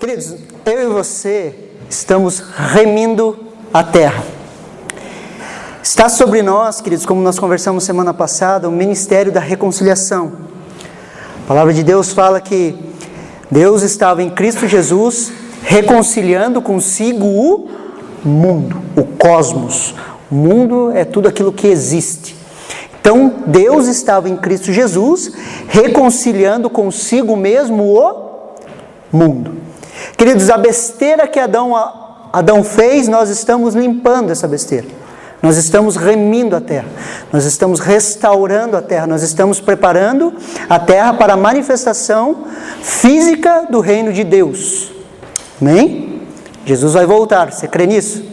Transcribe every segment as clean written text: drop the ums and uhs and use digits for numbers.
Queridos, eu e você estamos remindo a terra. Está sobre nós, queridos, como nós conversamos semana passada, o ministério da reconciliação. A palavra de Deus fala que Deus estava em Cristo Jesus reconciliando consigo o mundo, o cosmos. O mundo é tudo aquilo que existe. Então, Deus estava em Cristo Jesus reconciliando consigo mesmo o mundo. Queridos, a besteira que Adão fez, nós estamos limpando essa besteira. Nós estamos remindo a terra. Nós estamos restaurando a terra. Nós estamos preparando a terra para a manifestação física do reino de Deus. Amém? Jesus vai voltar. Você crê nisso?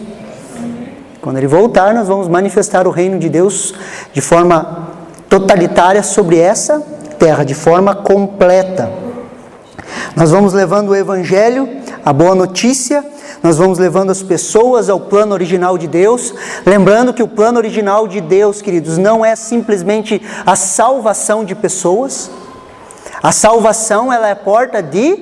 Quando Ele voltar, nós vamos manifestar o reino de Deus de forma totalitária sobre essa terra, de forma completa. Nós vamos levando o Evangelho, a boa notícia, nós vamos levando as pessoas ao plano original de Deus, lembrando que o plano original de Deus, queridos, não é simplesmente a salvação de pessoas. A salvação, ela é a porta de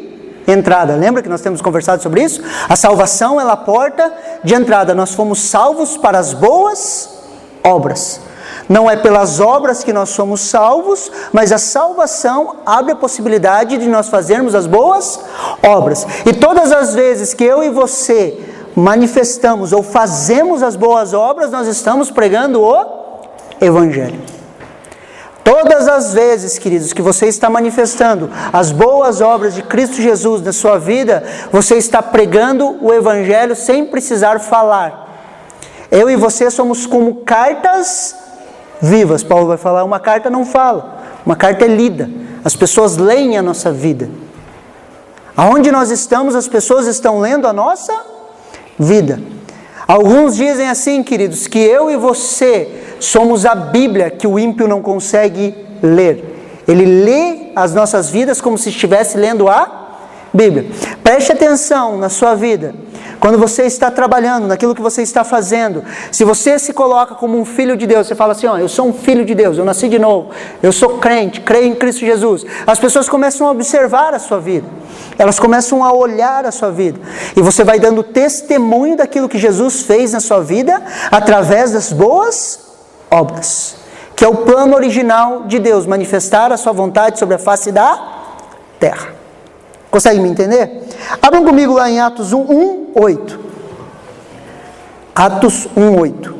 entrada. Lembra que nós temos conversado sobre isso? A salvação, ela é a porta de entrada. Nós fomos salvos para as boas obras. Não é pelas obras que nós somos salvos, mas a salvação abre a possibilidade de nós fazermos as boas obras. E todas as vezes que eu e você manifestamos ou fazemos as boas obras, nós estamos pregando o Evangelho. Todas as vezes, queridos, que você está manifestando as boas obras de Cristo Jesus na sua vida, você está pregando o Evangelho sem precisar falar. Eu e você somos como cartas vivas. Paulo vai falar, uma carta não fala, uma carta é lida. As pessoas leem a nossa vida. Aonde nós estamos, as pessoas estão lendo a nossa vida. Alguns dizem assim, queridos, que eu e você somos a Bíblia que o ímpio não consegue ler. Ele lê as nossas vidas como se estivesse lendo a Bíblia. Preste atenção na sua vida. Quando você está trabalhando, naquilo que você está fazendo, se você se coloca como um filho de Deus, você fala assim, eu sou um filho de Deus, eu nasci de novo, eu sou crente, creio em Cristo Jesus. As pessoas começam a observar a sua vida, elas começam a olhar a sua vida, e você vai dando testemunho daquilo que Jesus fez na sua vida, através das boas obras, que é o plano original de Deus, manifestar a sua vontade sobre a face da terra. Consegue me entender? Abram comigo lá em Atos 1:8. Atos 1:8.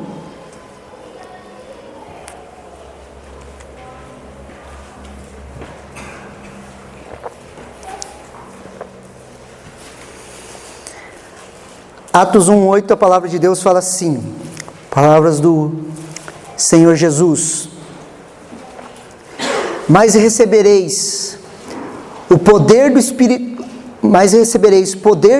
Atos 1:8, a palavra de Deus fala assim, palavras do Senhor Jesus. Mas recebereis poder do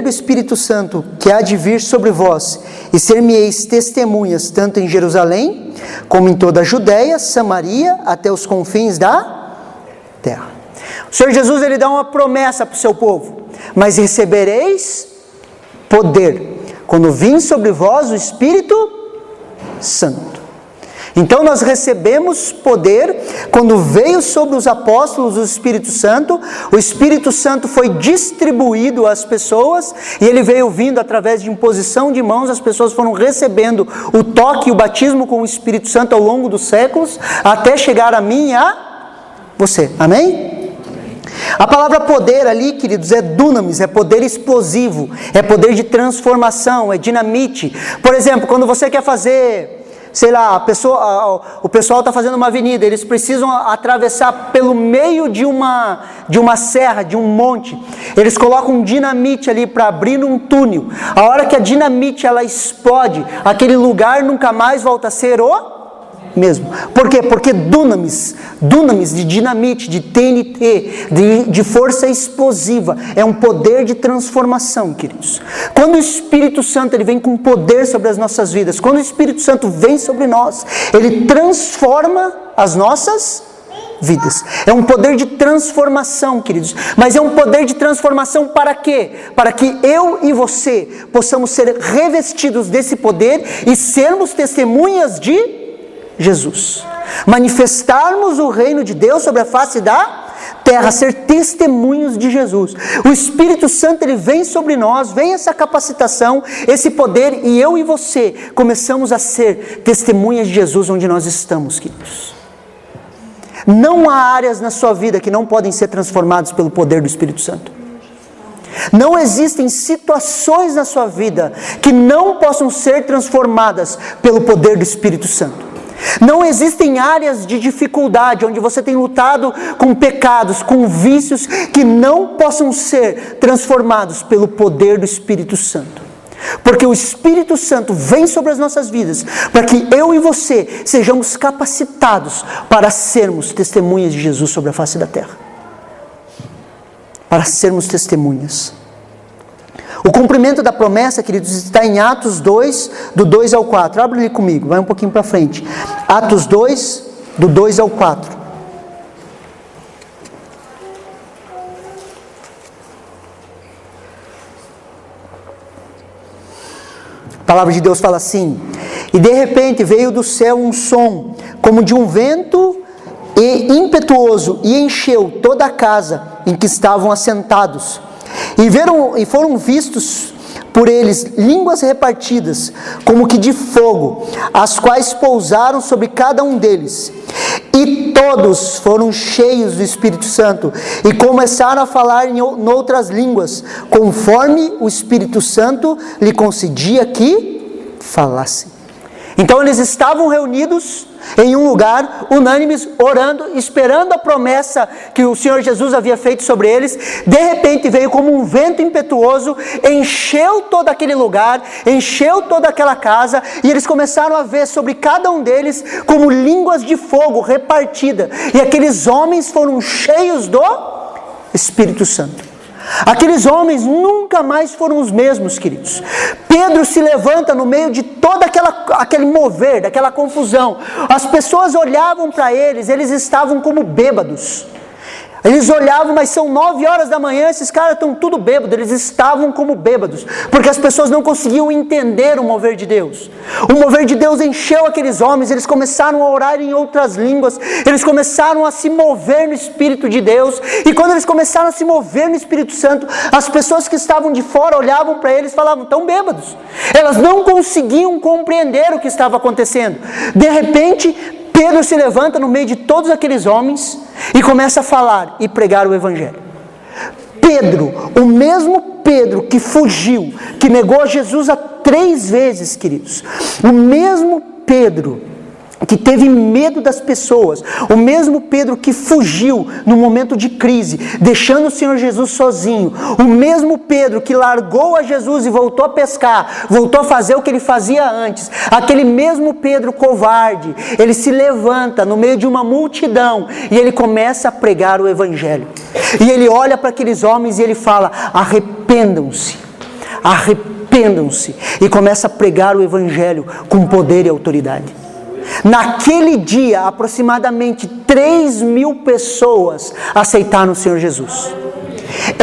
Espírito Santo que há de vir sobre vós, e ser-me-eis testemunhas, tanto em Jerusalém, como em toda a Judéia, Samaria, até os confins da terra. O Senhor Jesus, Ele dá uma promessa para o seu povo, mas recebereis poder, quando vir sobre vós o Espírito Santo. Então nós recebemos poder quando veio sobre os apóstolos o Espírito Santo foi distribuído às pessoas e ele veio vindo através de imposição de mãos, as pessoas foram recebendo o toque e o batismo com o Espírito Santo ao longo dos séculos, até chegar a mim e a você, amém? A palavra poder ali, queridos, é dunamis, é poder explosivo, é poder de transformação, é dinamite. Por exemplo, quando você quer fazer, sei lá, o pessoal está fazendo uma avenida, eles precisam atravessar pelo meio de uma serra, de um monte. Eles colocam um dinamite ali para abrir um túnel. A hora que a dinamite ela explode, aquele lugar nunca mais volta a ser o mesmo. Por quê? Porque dunamis de dinamite, de TNT, de força explosiva, é um poder de transformação, queridos. Quando o Espírito Santo ele vem com poder sobre as nossas vidas, quando o Espírito Santo vem sobre nós, ele transforma as nossas vidas. É um poder de transformação, queridos. Mas é um poder de transformação para quê? Para que eu e você possamos ser revestidos desse poder e sermos testemunhas de Jesus. Manifestarmos o reino de Deus sobre a face da terra, ser testemunhos de Jesus. O Espírito Santo, ele vem sobre nós, vem essa capacitação, esse poder, e eu e você começamos a ser testemunhas de Jesus onde nós estamos, queridos. Não há áreas na sua vida que não podem ser transformadas pelo poder do Espírito Santo. Não existem situações na sua vida que não possam ser transformadas pelo poder do Espírito Santo. Não existem áreas de dificuldade onde você tem lutado com pecados, com vícios que não possam ser transformados pelo poder do Espírito Santo. Porque o Espírito Santo vem sobre as nossas vidas para que eu e você sejamos capacitados para sermos testemunhas de Jesus sobre a face da terra. Para sermos testemunhas. O cumprimento da promessa, queridos, está em Atos 2, do 2 ao 4. Abre ali comigo, vai um pouquinho para frente. Atos 2, do 2 ao 4. A palavra de Deus fala assim: e de repente veio do céu um som, como de um vento impetuoso, e encheu toda a casa em que estavam assentados. E foram vistos por eles línguas repartidas, como que de fogo, as quais pousaram sobre cada um deles. E todos foram cheios do Espírito Santo, e começaram a falar em outras línguas, conforme o Espírito Santo lhe concedia que falassem. Então eles estavam reunidos em um lugar, unânimes, orando, esperando a promessa que o Senhor Jesus havia feito sobre eles. De repente veio como um vento impetuoso, encheu todo aquele lugar, encheu toda aquela casa, e eles começaram a ver sobre cada um deles como línguas de fogo repartidas, e aqueles homens foram cheios do Espírito Santo. Aqueles homens nunca mais foram os mesmos, queridos. Pedro se levanta no meio de todo aquele mover, daquela confusão. As pessoas olhavam para eles estavam como bêbados. Eles olhavam, mas são 9 horas da manhã, esses caras estão tudo bêbados. Eles estavam como bêbados, porque as pessoas não conseguiam entender o mover de Deus. O mover de Deus encheu aqueles homens, eles começaram a orar em outras línguas, eles começaram a se mover no Espírito de Deus, e quando eles começaram a se mover no Espírito Santo, as pessoas que estavam de fora olhavam para eles e falavam: estão bêbados. Elas não conseguiam compreender o que estava acontecendo. De repente, Pedro se levanta no meio de todos aqueles homens e começa a falar e pregar o Evangelho. Pedro, o mesmo Pedro que fugiu, que negou Jesus 3 vezes, queridos, o mesmo Pedro que teve medo das pessoas, o mesmo Pedro que fugiu no momento de crise, deixando o Senhor Jesus sozinho, o mesmo Pedro que largou a Jesus e voltou a pescar, voltou a fazer o que ele fazia antes, aquele mesmo Pedro covarde, ele se levanta no meio de uma multidão e ele começa a pregar o Evangelho. E ele olha para aqueles homens e ele fala: arrependam-se, arrependam-se, e começa a pregar o Evangelho com poder e autoridade. Naquele dia, aproximadamente 3.000 pessoas aceitaram o Senhor Jesus.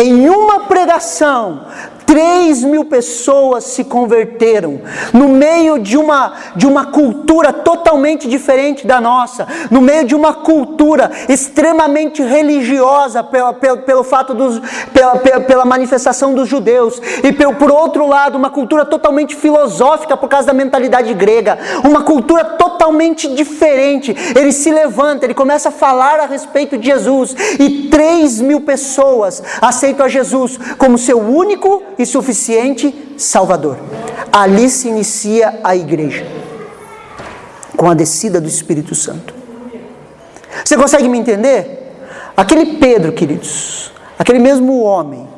Em uma pregação, 3.000 pessoas se converteram, no meio de uma cultura totalmente diferente da nossa, no meio de uma cultura extremamente religiosa pelo fato pela manifestação dos judeus, e por outro lado, uma cultura totalmente filosófica por causa da mentalidade grega, uma cultura totalmente diferente. Ele se levanta, ele começa a falar a respeito de Jesus, e 3.000 pessoas aceitam a Jesus como seu único e suficiente Salvador. Ali se inicia a igreja, com a descida do Espírito Santo. Você consegue me entender? Aquele Pedro, queridos, aquele mesmo homem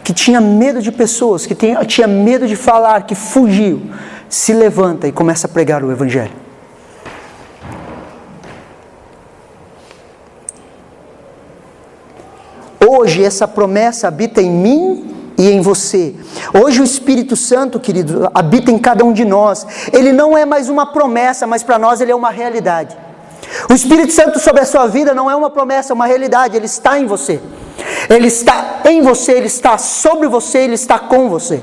que tinha medo de pessoas, que tinha medo de falar, que fugiu, se levanta e começa a pregar o Evangelho. Hoje essa promessa habita em mim e em você. Hoje o Espírito Santo, querido, habita em cada um de nós. Ele não é mais uma promessa, mas para nós ele é uma realidade. O Espírito Santo sobre a sua vida não é uma promessa, é uma realidade. Ele está em você. Ele está em você, ele está sobre você, ele está com você.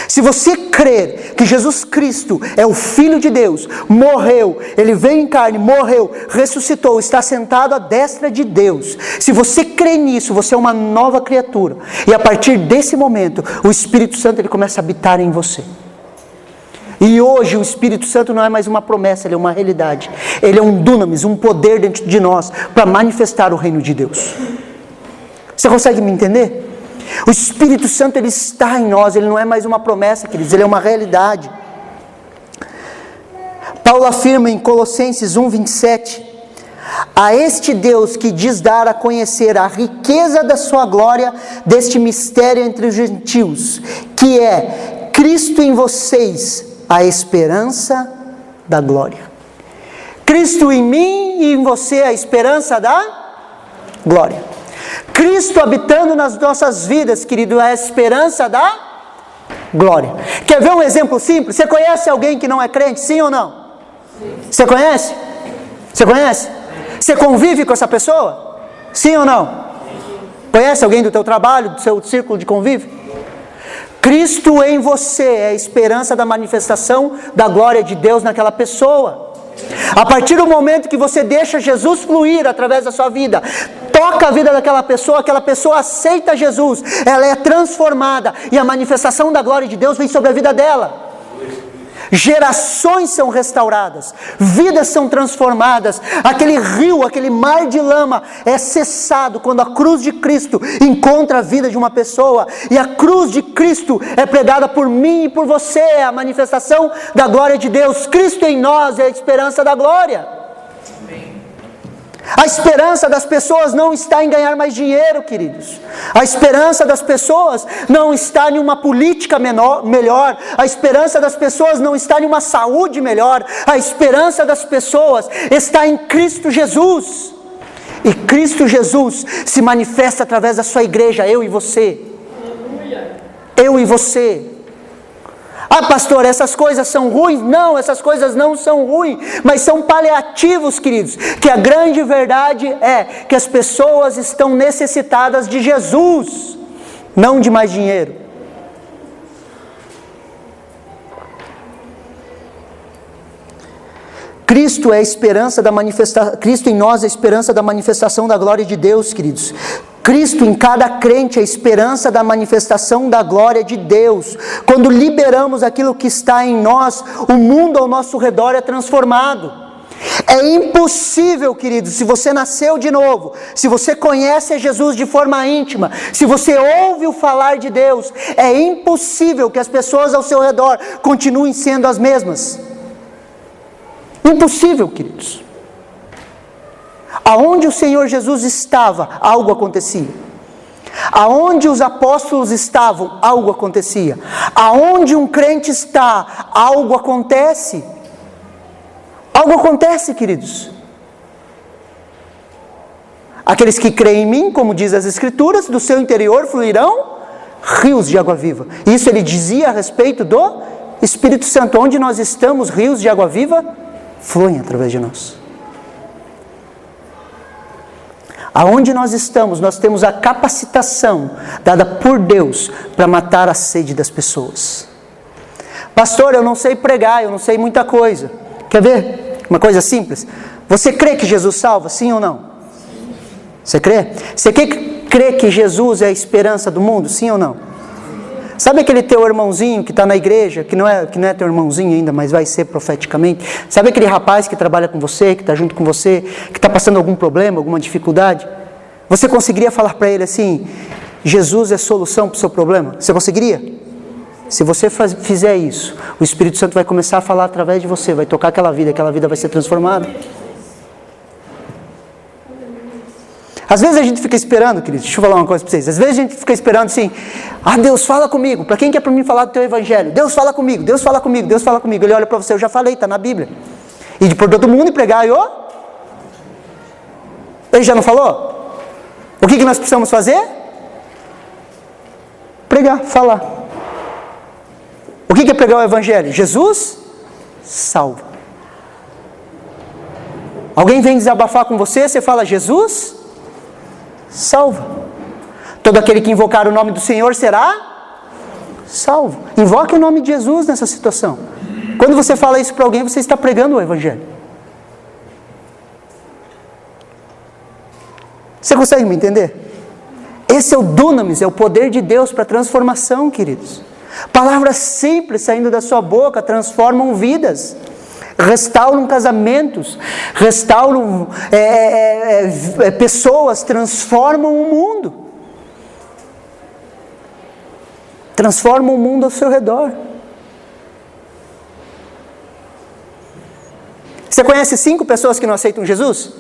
Se você crer que Jesus Cristo é o Filho de Deus, morreu, Ele veio em carne, morreu, ressuscitou, está sentado à destra de Deus. Se você crê nisso, você é uma nova criatura. E a partir desse momento, o Espírito Santo ele começa a habitar em você. E hoje o Espírito Santo não é mais uma promessa, ele é uma realidade. Ele é um dunamis, um poder dentro de nós para manifestar o reino de Deus. Você consegue me entender? O Espírito Santo ele está em nós, ele não é mais uma promessa, queridos, ele é uma realidade. Paulo afirma em Colossenses 1:27, a este Deus que diz dar a conhecer a riqueza da sua glória, deste mistério entre os gentios, que é Cristo em vocês, a esperança da glória. Cristo em mim e em você, a esperança da glória. Cristo habitando nas nossas vidas, querido, é a esperança da glória. Quer ver um exemplo simples? Você conhece alguém que não é crente, sim ou não? Sim. Você conhece? Você conhece? Você convive com essa pessoa? Sim ou não? Sim. Conhece alguém do teu trabalho, do seu círculo de convívio? Cristo em você é a esperança da manifestação da glória de Deus naquela pessoa. A partir do momento que você deixa Jesus fluir através da sua vida, toca a vida daquela pessoa, aquela pessoa aceita Jesus, ela é transformada e a manifestação da glória de Deus vem sobre a vida dela. Gerações são restauradas, vidas são transformadas, aquele rio, aquele mar de lama é cessado quando a cruz de Cristo encontra a vida de uma pessoa, e a cruz de Cristo é pregada por mim e por você, é a manifestação da glória de Deus. Cristo em nós é a esperança da glória. A esperança das pessoas não está em ganhar mais dinheiro, queridos. A esperança das pessoas não está em uma política melhor. A esperança das pessoas não está em uma saúde melhor. A esperança das pessoas está em Cristo Jesus. E Cristo Jesus se manifesta através da sua igreja, eu e você. Eu e você. Ah, pastor, essas coisas são ruins? Não, essas coisas não são ruins, mas são paliativos, queridos. Que a grande verdade é que as pessoas estão necessitadas de Jesus, não de mais dinheiro. Cristo é a esperança da manifestação, Cristo em nós é a esperança da manifestação da glória de Deus, queridos. Cristo em cada crente é a esperança da manifestação da glória de Deus. Quando liberamos aquilo que está em nós, o mundo ao nosso redor é transformado. É impossível, queridos, se você nasceu de novo, se você conhece Jesus de forma íntima, se você ouve o falar de Deus, é impossível que as pessoas ao seu redor continuem sendo as mesmas. Impossível, queridos. Aonde o Senhor Jesus estava, algo acontecia. Aonde os apóstolos estavam, algo acontecia. Aonde um crente está, algo acontece. Algo acontece, queridos. Aqueles que creem em mim, como diz as Escrituras, do seu interior fluirão rios de água viva. Isso ele dizia a respeito do Espírito Santo. Onde nós estamos, rios de água viva fluem através de nós. Aonde nós estamos, nós temos a capacitação dada por Deus para matar a sede das pessoas. Pastor, eu não sei pregar, eu não sei muita coisa. Quer ver? Uma coisa simples. Você crê que Jesus salva, sim ou não? Você crê? Você crê que Jesus é a esperança do mundo, sim ou não? Sabe aquele teu irmãozinho que está na igreja, que não é teu irmãozinho ainda, mas vai ser profeticamente? Sabe aquele rapaz que trabalha com você, que está junto com você, que está passando algum problema, alguma dificuldade? Você conseguiria falar para ele assim, Jesus é solução para o seu problema? Você conseguiria? Se você fizer isso, o Espírito Santo vai começar a falar através de você, vai tocar aquela vida vai ser transformada. Às vezes a gente fica esperando, queridos, deixa eu falar uma coisa para vocês. Às vezes a gente fica esperando assim, Deus fala comigo. Para quem que é para mim falar do teu evangelho? Deus fala comigo, Deus fala comigo, Deus fala comigo. Ele olha para você, eu já falei, está na Bíblia. E por todo mundo e pregar, ele já não falou? O que nós precisamos fazer? Pregar, falar. O que é pregar o evangelho? Jesus salva. Alguém vem desabafar com você, você fala, Jesus salva. Todo aquele que invocar o nome do Senhor será salvo. Invoque o nome de Jesus nessa situação. Quando você fala isso para alguém, você está pregando o Evangelho. Você consegue me entender? Esse é o dunamis, é o poder de Deus para transformação, queridos. Palavras simples saindo da sua boca transformam vidas, restauram casamentos, restauram pessoas, transformam o mundo. Transformam o mundo ao seu redor. Você conhece 5 pessoas que não aceitam Jesus?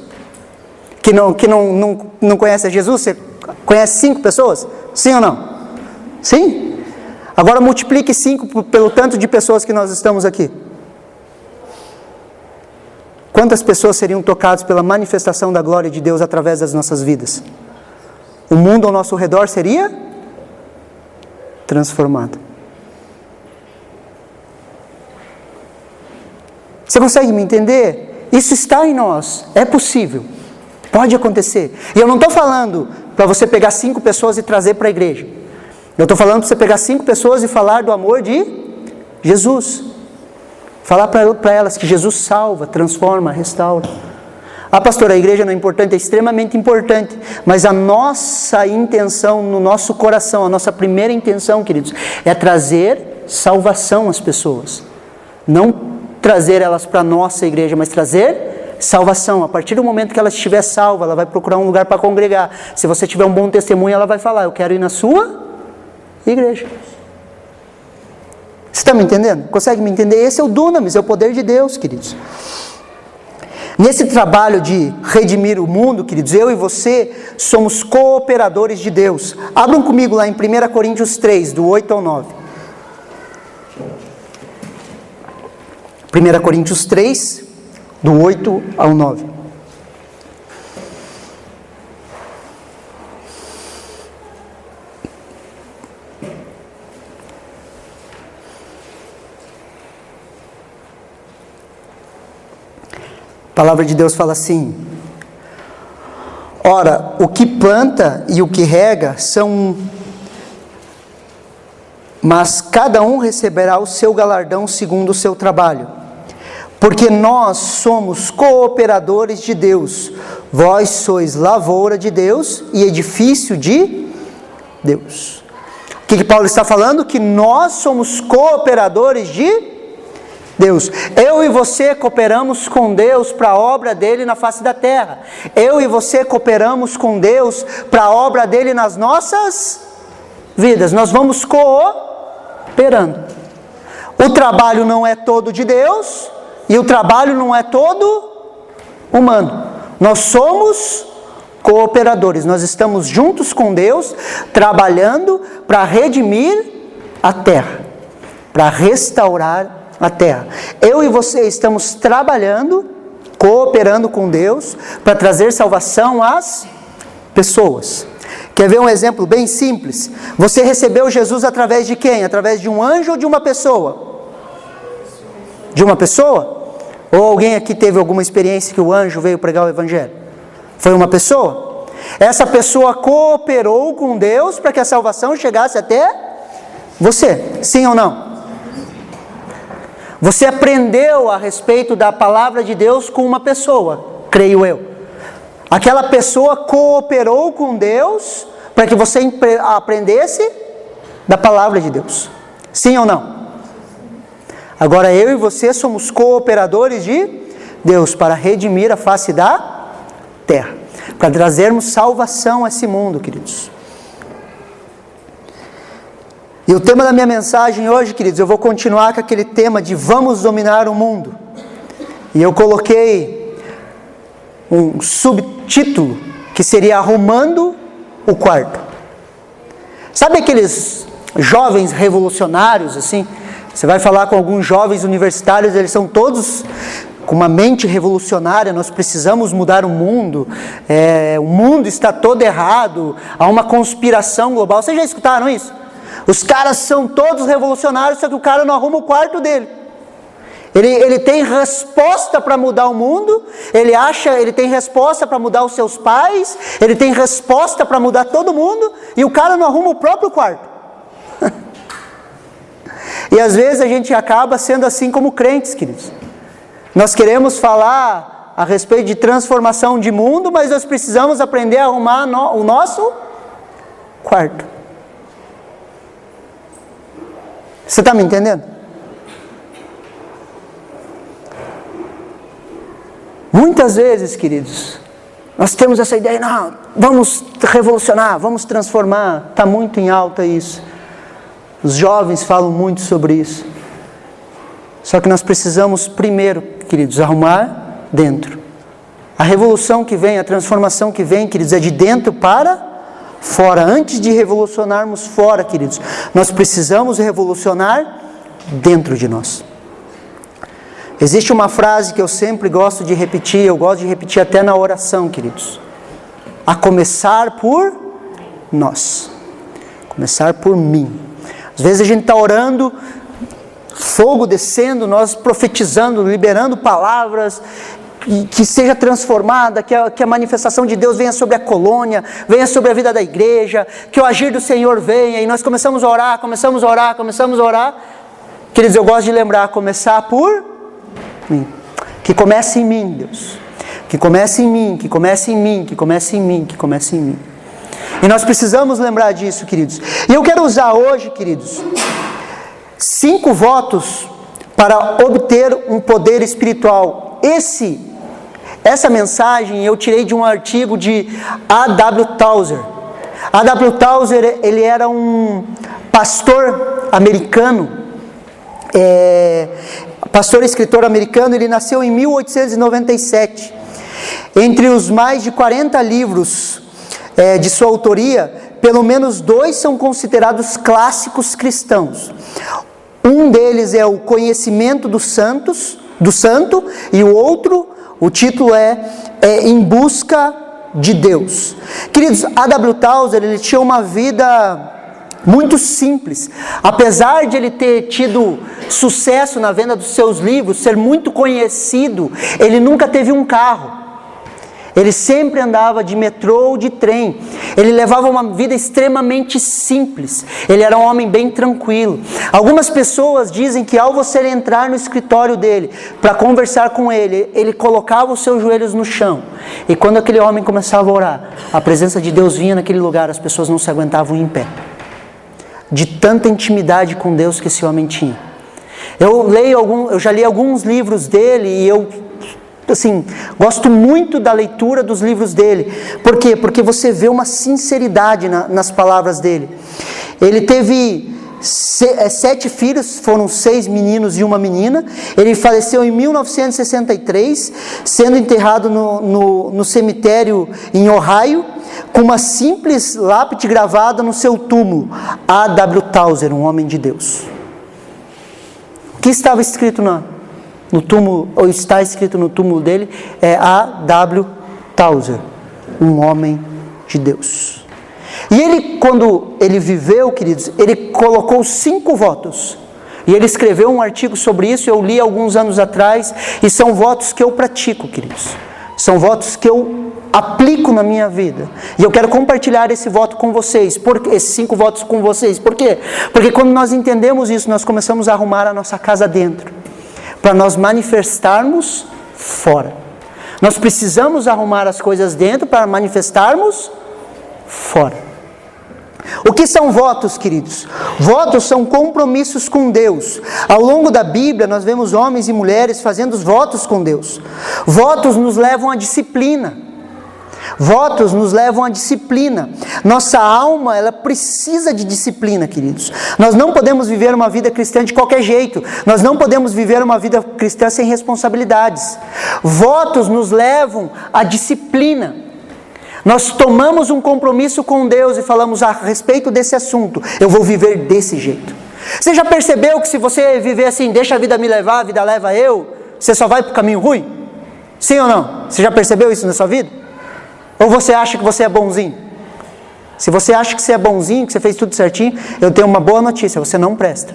Que não conhecem Jesus? Você conhece 5 pessoas? Sim ou não? Sim? Agora multiplique 5 pelo tanto de pessoas que nós estamos aqui. Quantas pessoas seriam tocadas pela manifestação da glória de Deus através das nossas vidas? O mundo ao nosso redor seria transformado. Você consegue me entender? Isso está em nós, é possível, pode acontecer. E eu não estou falando para você pegar 5 pessoas e trazer para a igreja. Eu estou falando para você pegar 5 pessoas e falar do amor de Jesus. Falar para elas que Jesus salva, transforma, restaura. Ah, pastor, a igreja não é importante? É extremamente importante. Mas a nossa intenção no nosso coração, a nossa primeira intenção, queridos, é trazer salvação às pessoas. Não trazer elas para a nossa igreja, mas trazer salvação. A partir do momento que ela estiver salva, ela vai procurar um lugar para congregar. Se você tiver um bom testemunho, ela vai falar: eu quero ir na sua igreja. Você está me entendendo? Consegue me entender? Esse é o dunamis, é o poder de Deus, queridos. Nesse trabalho de redimir o mundo, queridos, eu e você somos cooperadores de Deus. Abram comigo lá em 1 Coríntios 3, do 8 ao 9. 1 Coríntios 3, do 8 ao 9. A palavra de Deus fala assim: ora, o que planta e o que rega são, mas cada um receberá o seu galardão segundo o seu trabalho. Porque nós somos cooperadores de Deus, vós sois lavoura de Deus e edifício de Deus. O que Paulo está falando? Que nós somos cooperadores de Deus. Eu e você cooperamos com Deus para a obra dele na face da terra. Eu e você cooperamos com Deus para a obra dele nas nossas vidas. Nós vamos cooperando. O trabalho não é todo de Deus e o trabalho não é todo humano. Nós somos cooperadores. Nós estamos juntos com Deus, trabalhando para redimir a terra, para restaurar a terra. Eu e você estamos trabalhando, cooperando com Deus para trazer salvação às pessoas. Quer ver um exemplo bem simples? Você recebeu Jesus através de quem? Através de um anjo ou de uma pessoa? De uma pessoa? Ou alguém aqui teve alguma experiência que o anjo veio pregar o Evangelho? Foi uma pessoa? Essa pessoa cooperou com Deus para que a salvação chegasse até você. Sim ou não? Você aprendeu a respeito da palavra de Deus com uma pessoa, creio eu. Aquela pessoa cooperou com Deus para que você aprendesse da palavra de Deus. Sim ou não? Agora eu e você somos cooperadores de Deus para redimir a face da terra, para trazermos salvação a esse mundo, queridos. E o tema da minha mensagem hoje, queridos, eu vou continuar com aquele tema de vamos dominar o mundo. E eu coloquei um subtítulo que seria arrumando o quarto. Sabe aqueles jovens revolucionários assim? Você vai falar com alguns jovens universitários, eles são todos com uma mente revolucionária. Nós precisamos mudar o mundo, o mundo está todo errado, há uma conspiração global. Vocês já escutaram isso? Os caras são todos revolucionários, só que o cara não arruma o quarto dele. Ele tem resposta para mudar o mundo, ele tem resposta para mudar os seus pais, ele tem resposta para mudar todo mundo, e o cara não arruma o próprio quarto. E às vezes a gente acaba sendo assim como crentes, queridos. Nós queremos falar a respeito de transformação de mundo, mas nós precisamos aprender a arrumar o nosso quarto. Você está me entendendo? Muitas vezes, queridos, nós temos essa ideia, não, vamos revolucionar, vamos transformar. Está muito em alta isso. Os jovens falam muito sobre isso. Só que nós precisamos primeiro, queridos, arrumar dentro. A revolução que vem, a transformação que vem, queridos, é de dentro para fora. Antes de revolucionarmos fora, queridos, nós precisamos revolucionar dentro de nós. Existe uma frase que eu sempre gosto de repetir, eu gosto de repetir até na oração, queridos. A começar por nós. Começar por mim. Às vezes a gente está orando, fogo descendo, nós profetizando, liberando palavras, que seja transformada, que a manifestação de Deus venha sobre a colônia, venha sobre a vida da igreja, que o agir do Senhor venha, e nós começamos a orar. Queridos, eu gosto de lembrar, começar por mim. Que comece em mim, Deus. Que comece em mim, que comece em mim, que comece em mim, que comece em mim. E nós precisamos lembrar disso, queridos. E eu quero usar hoje, queridos, 5 votos para obter um poder espiritual. Essa mensagem eu tirei de um artigo de A.W. Tozer. A.W. Tozer, ele era um pastor americano, pastor e escritor americano. Ele nasceu em 1897. Entre os mais de 40 livros de sua autoria, pelo menos 2 são considerados clássicos cristãos. Um deles é o Conhecimento do Santo, e o outro, o título é Em Busca de Deus. Queridos, A.W. Tozer, ele tinha uma vida muito simples. Apesar de ele ter tido sucesso na venda dos seus livros, ser muito conhecido, ele nunca teve um carro. Ele sempre andava de metrô ou de trem. Ele levava uma vida extremamente simples. Ele era um homem bem tranquilo. Algumas pessoas dizem que ao você entrar no escritório dele para conversar com ele, ele colocava os seus joelhos no chão. E quando aquele homem começava a orar, a presença de Deus vinha naquele lugar, as pessoas não se aguentavam em pé. De tanta intimidade com Deus que esse homem tinha. Eu já li alguns livros dele e eu gosto muito da leitura dos livros dele. Por quê? Porque você vê uma sinceridade nas palavras dele. Ele teve 7 filhos, foram 6 meninos e 1 menina. Ele faleceu em 1963, sendo enterrado no cemitério em Ohio, com uma simples lápide gravada no seu túmulo: A.W. Tozer, um homem de Deus. O que estava escrito no túmulo, ou está escrito no túmulo dele, é A.W. Tozer, um homem de Deus. E ele, quando ele viveu, queridos, ele colocou 5 votos. E ele escreveu um artigo sobre isso, eu li alguns anos atrás, e são votos que eu pratico, queridos. São votos que eu aplico na minha vida. E eu quero compartilhar esse voto com vocês, esses 5 votos com vocês. Por quê? Porque quando nós entendemos isso, nós começamos a arrumar a nossa casa dentro, para nós manifestarmos fora. Nós precisamos arrumar as coisas dentro para manifestarmos fora. O que são votos, queridos? Votos são compromissos com Deus. Ao longo da Bíblia, nós vemos homens e mulheres fazendo os votos com Deus. Votos nos levam à disciplina. Votos nos levam à disciplina. Nossa alma, ela precisa de disciplina, queridos. Nós não podemos viver uma vida cristã de qualquer jeito. Nós não podemos viver uma vida cristã sem responsabilidades. Votos nos levam à disciplina. Nós tomamos um compromisso com Deus e falamos a respeito desse assunto: eu vou viver desse jeito. Você já percebeu que se você viver assim, deixa a vida me levar, a vida leva eu, você só vai para o caminho ruim? Sim ou não? Você já percebeu isso na sua vida? Ou você acha que você é bonzinho? Se você acha que você é bonzinho, que você fez tudo certinho, eu tenho uma boa notícia: você não presta.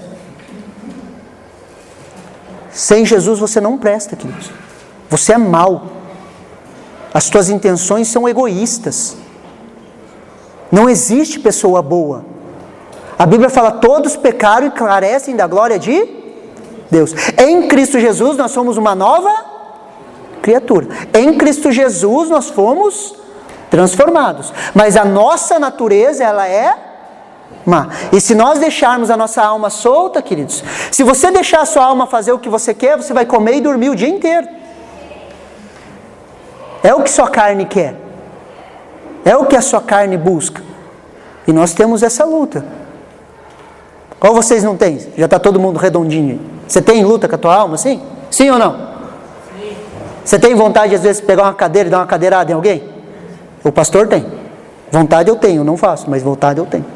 Sem Jesus você não presta, queridos. Você é mau. As tuas intenções são egoístas. Não existe pessoa boa. A Bíblia fala, todos pecaram e carecem da glória de Deus. Em Cristo Jesus nós somos uma nova criatura. Em Cristo Jesus nós fomos transformados. Mas a nossa natureza, ela é má. E se nós deixarmos a nossa alma solta, queridos, se você deixar a sua alma fazer o que você quer, você vai comer e dormir o dia inteiro. É o que sua carne quer. É o que a sua carne busca. E nós temos essa luta. Ou vocês não têm? Já está todo mundo redondinho. Você tem luta com a tua alma, sim? Sim ou não? Sim. Você tem vontade, às vezes, de pegar uma cadeira e dar uma cadeirada em alguém? O pastor tem. Vontade eu tenho, não faço, mas vontade eu tenho.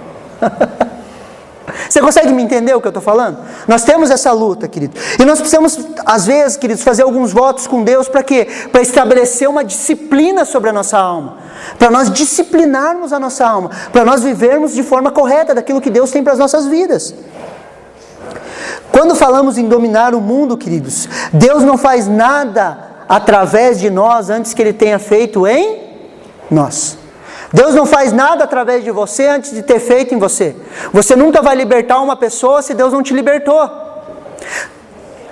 Você consegue me entender o que eu estou falando? Nós temos essa luta, querido. E nós precisamos, às vezes, queridos, fazer alguns votos com Deus para quê? Para estabelecer uma disciplina sobre a nossa alma. Para nós disciplinarmos a nossa alma. Para nós vivermos de forma correta daquilo que Deus tem para as nossas vidas. Quando falamos em dominar o mundo, queridos, Deus não faz nada através de nós antes que Ele tenha feito em nós. Deus não faz nada através de você antes de ter feito em você. Você nunca vai libertar uma pessoa se Deus não te libertou.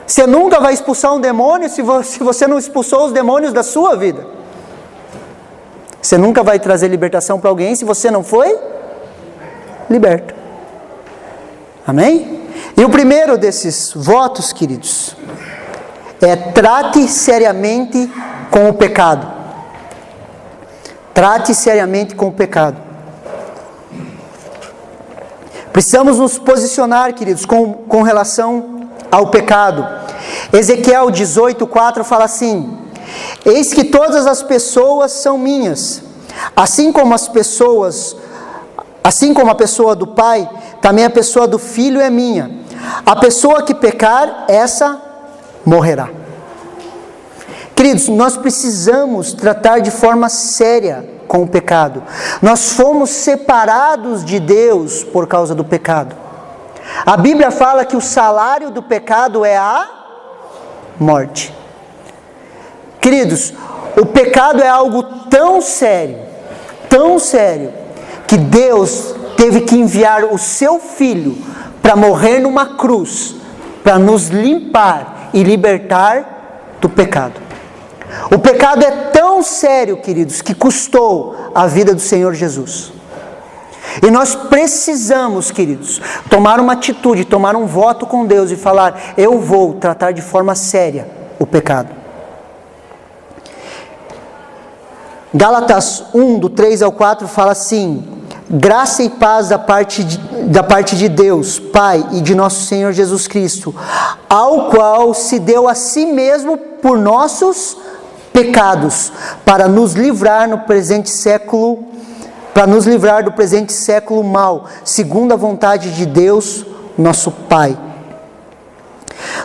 Você nunca vai expulsar um demônio se você não expulsou os demônios da sua vida. Você nunca vai trazer libertação para alguém se você não foi liberto. Amém? E o primeiro desses votos, queridos, é trate seriamente com o pecado. Trate seriamente com o pecado. Precisamos nos posicionar, queridos, com relação ao pecado. Ezequiel 18:4 fala assim: eis que todas as pessoas são minhas, assim como a pessoa do pai, também a pessoa do filho é minha. A pessoa que pecar, essa morrerá. Queridos, nós precisamos tratar de forma séria com o pecado. Nós fomos separados de Deus por causa do pecado. A Bíblia fala que o salário do pecado é a morte. Queridos, o pecado é algo tão sério, que Deus teve que enviar o seu Filho para morrer numa cruz, para nos limpar e libertar do pecado. O pecado é tão sério, queridos, que custou a vida do Senhor Jesus. E nós precisamos, queridos, tomar uma atitude, tomar um voto com Deus e falar: eu vou tratar de forma séria o pecado. Gálatas 1, do 3 ao 4, fala assim: graça e paz da parte de Deus, Pai, e de nosso Senhor Jesus Cristo, ao qual se deu a si mesmo por nossos pecados, para nos livrar do presente século mau, segundo a vontade de Deus, nosso Pai.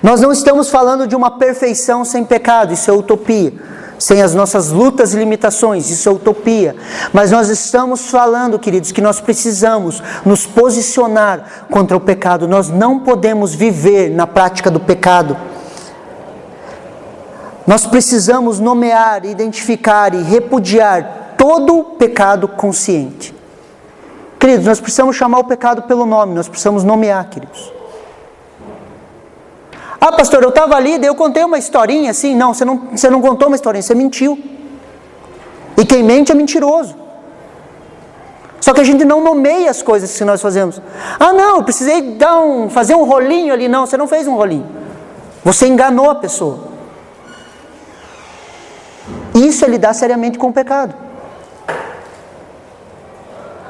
Nós não estamos falando de uma perfeição sem pecado, isso é utopia. Sem as nossas lutas e limitações, isso é utopia. Mas nós estamos falando, queridos, que nós precisamos nos posicionar contra o pecado. Nós não podemos viver na prática do pecado. Nós precisamos nomear, identificar e repudiar todo pecado consciente. Queridos, nós precisamos chamar o pecado pelo nome, nós precisamos nomear, queridos. Ah, pastor, eu estava ali, daí eu contei uma historinha assim. Não, você não contou uma historinha, você mentiu. E quem mente é mentiroso. Só que a gente não nomeia as coisas que nós fazemos. Ah, não, eu precisei fazer um rolinho ali. Não, você não fez um rolinho. Você enganou a pessoa. Isso é lidar seriamente com o pecado.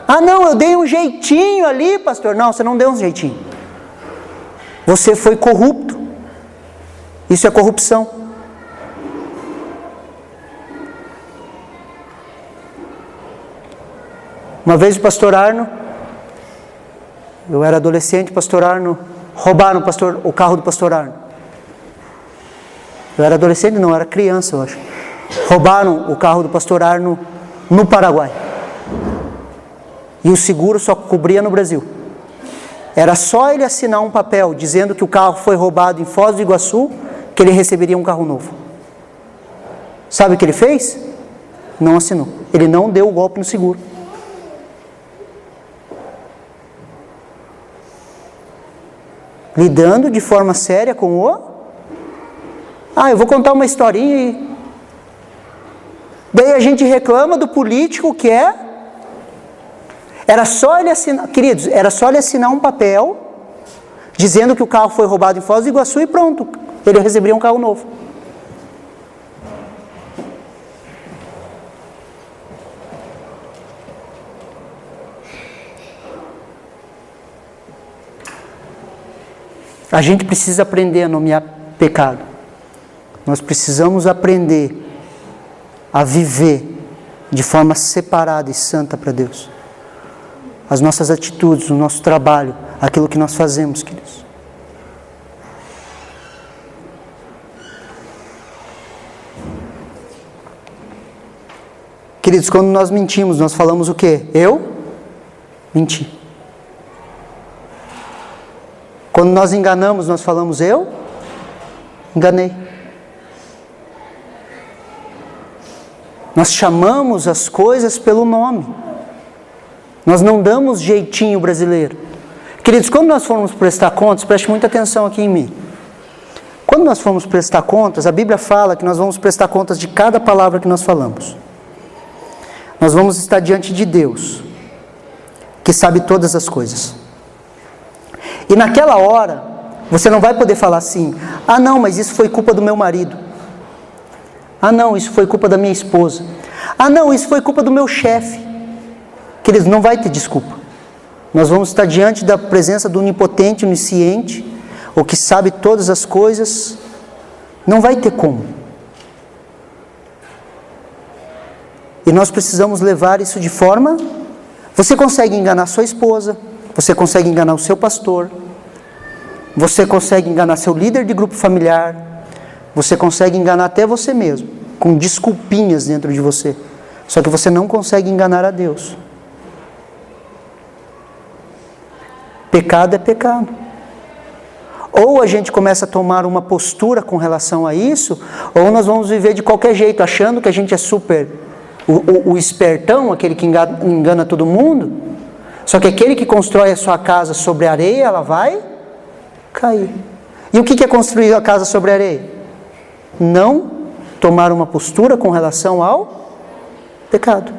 Ah, não, eu dei um jeitinho ali, pastor. Não, você não deu um jeitinho. Você foi corrupto. Isso é corrupção. Uma vez o pastor Arno, eu era adolescente, pastor Arno, roubaram o carro do pastor Arno. Eu era adolescente, não, eu era criança, eu acho. Roubaram o carro do pastor Arno no Paraguai. E o seguro só cobria no Brasil. Era só ele assinar um papel dizendo que o carro foi roubado em Foz do Iguaçu, que ele receberia um carro novo. Sabe o que ele fez? Não assinou. Ele não deu o golpe no seguro. lidando de forma séria com o... eu vou contar uma historinha e... Daí a gente reclama do político que era só ele assinar, queridos, era só ele assinar um papel dizendo que o carro foi roubado em Foz do Iguaçu e pronto, ele receberia um carro novo. A gente precisa aprender a nomear pecado. Nós precisamos aprender a viver de forma separada e santa para Deus. As nossas atitudes, o nosso trabalho, aquilo que nós fazemos, queridos. Queridos, quando nós mentimos, nós falamos o quê? Eu menti. Quando nós enganamos, nós falamos eu enganei. Nós chamamos as coisas pelo nome. Nós não damos jeitinho brasileiro. Queridos, quando nós formos prestar contas, preste muita atenção aqui em mim. Quando nós formos prestar contas, a Bíblia fala que nós vamos prestar contas de cada palavra que nós falamos. Nós vamos estar diante de Deus, que sabe todas as coisas. E naquela hora, você não vai poder falar assim: não, mas isso foi culpa do meu marido. Não, isso foi culpa da minha esposa. Não, isso foi culpa do meu chefe. Queridos, não vai ter desculpa. Nós vamos estar diante da presença do onipotente, onisciente, o que sabe todas as coisas. Não vai ter como. E nós precisamos levar isso de forma... Você consegue enganar sua esposa, você consegue enganar o seu pastor, você consegue enganar seu líder de grupo familiar, você consegue enganar até você mesmo, com desculpinhas dentro de você. Só que você não consegue enganar a Deus. Pecado é pecado. Ou a gente começa a tomar uma postura com relação a isso, ou nós vamos viver de qualquer jeito, achando que a gente é super, o espertão, aquele que engana todo mundo. Só que aquele que constrói a sua casa sobre areia, ela vai cair. E o que é construir a casa sobre areia? Não tomar uma postura com relação ao pecado.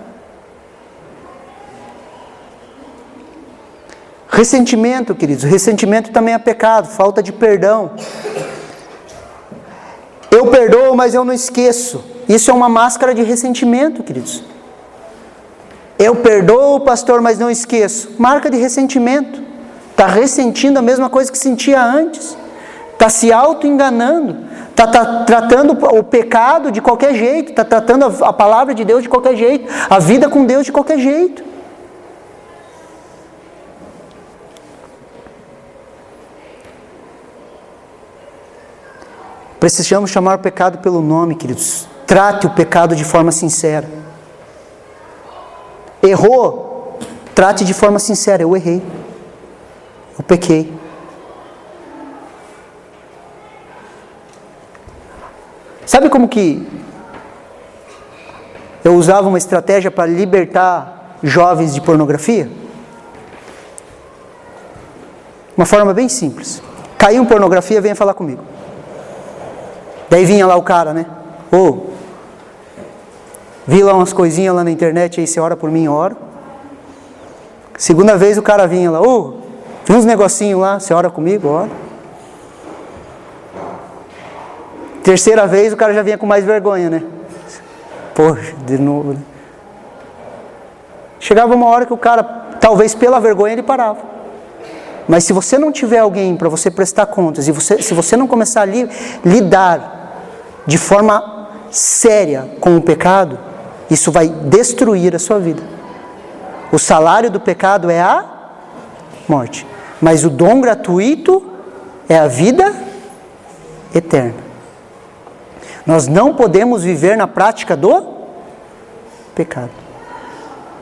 Ressentimento, queridos. Ressentimento também é pecado, falta de perdão. Eu perdoo, mas eu não esqueço. Isso é uma máscara de ressentimento, queridos. Eu perdoo, pastor, mas não esqueço. Marca de ressentimento. Está ressentindo a mesma coisa que sentia antes. Está se auto-enganando. Está tratando o pecado de qualquer jeito. Está tratando a palavra de Deus de qualquer jeito. A vida com Deus de qualquer jeito. Precisamos chamar o pecado pelo nome, queridos. Trate o pecado de forma sincera. Errou? Trate de forma sincera. Eu errei. Eu pequei. Sabe como que eu usava uma estratégia para libertar jovens de pornografia? Uma forma bem simples. Caiu em pornografia, venha falar comigo. Daí vinha lá o cara, né? Vi lá umas coisinhas lá na internet, aí você ora por mim, eu oro. Segunda vez o cara vinha lá, vi uns negocinhos lá, você ora comigo, ora. Terceira vez o cara já vinha com mais vergonha, né? Poxa, de novo, né? Chegava uma hora que o cara, talvez pela vergonha, ele parava. Mas se você não tiver alguém para você prestar contas, e se você não começar a lidar de forma séria com o pecado, isso vai destruir a sua vida. O salário do pecado é a morte, mas o dom gratuito é a vida eterna. Nós não podemos viver na prática do pecado.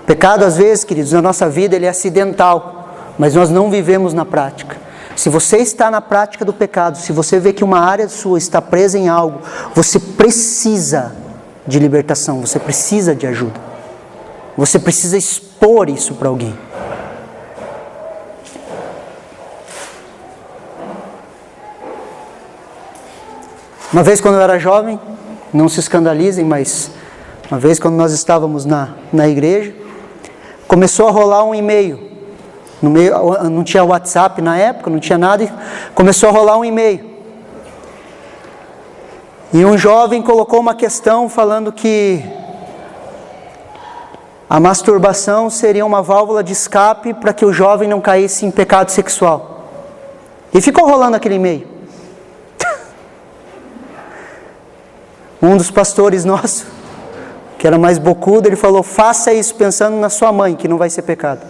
Pecado, às vezes, queridos, na nossa vida ele é acidental, mas nós não vivemos na prática. Se você está na prática do pecado, se você vê que uma área sua está presa em algo, você precisa de libertação, você precisa de ajuda. Você precisa expor isso para alguém. Uma vez quando eu era jovem, não se escandalizem, mas uma vez quando nós estávamos na igreja, começou a rolar um e-mail. Não tinha WhatsApp na época, não tinha nada, e começou a rolar um e-mail. E um jovem colocou uma questão falando que a masturbação seria uma válvula de escape para que o jovem não caísse em pecado sexual. E ficou rolando aquele e-mail. Um dos pastores nossos, que era mais bocudo, ele falou: faça isso pensando na sua mãe, que não vai ser pecado.